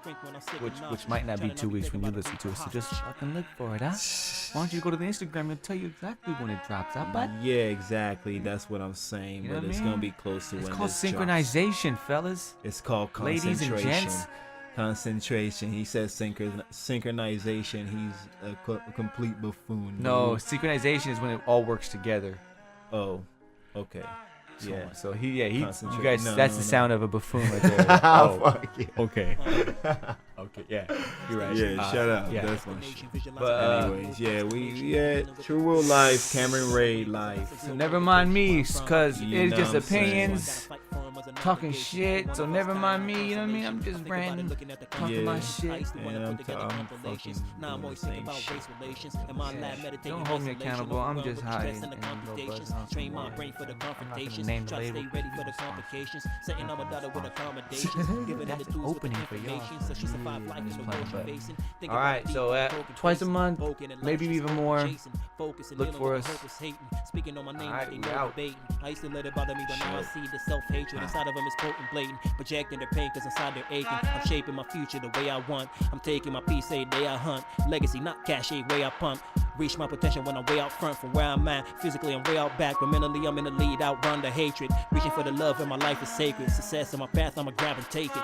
Which might not be 2 weeks when you listen to it. So just fucking look for it, huh? Why don't you go to the Instagram and tell you exactly when it drops, huh, bud? Yeah, exactly. That's what I'm saying. You know But what I it's mean? gonna be close to It's when called this drops. synchronization, fellas. It's called Ladies and concentration. gents. Concentration. He says synchronization. He's a complete buffoon. No, synchronization is when it all works together. Oh, okay. Yeah. So you Concentrate. guys, No, that's no, the no. sound of a buffoon right there. Fuck yeah. Okay. Okay, yeah. You're right. Yeah, shout out. yeah. That's my shit. But Anyways, yeah, True Will Life, Cameron Ray Life. so never mind me, cause You it's know just what I'm saying? opinions, talking shit. So never mind me, you know what I mean? I'm just ranting, talking my shit. And I'm fucking doing the same shit. Yeah. Don't hold me accountable. I'm just high and low buzz on some more. I'm not gonna name the label. That's an opening for y'all. All right, so twice a month, maybe even more. Look for us. All right, we out. I used to let it bother me, but now I see the self-hatred inside of them is potent, blatant, projecting their pain cause inside they're aching. I'm shaping my future the way I want. I'm taking my piece every day I hunt. Legacy, not cash, way I pump. Reach my potential when I'm way out front from where I'm at. Physically, I'm way out back, but mentally, I'm in the lead. Outrun the hatred. Reaching for the love, and my life is sacred. Success in my path, I'ma grab and take it.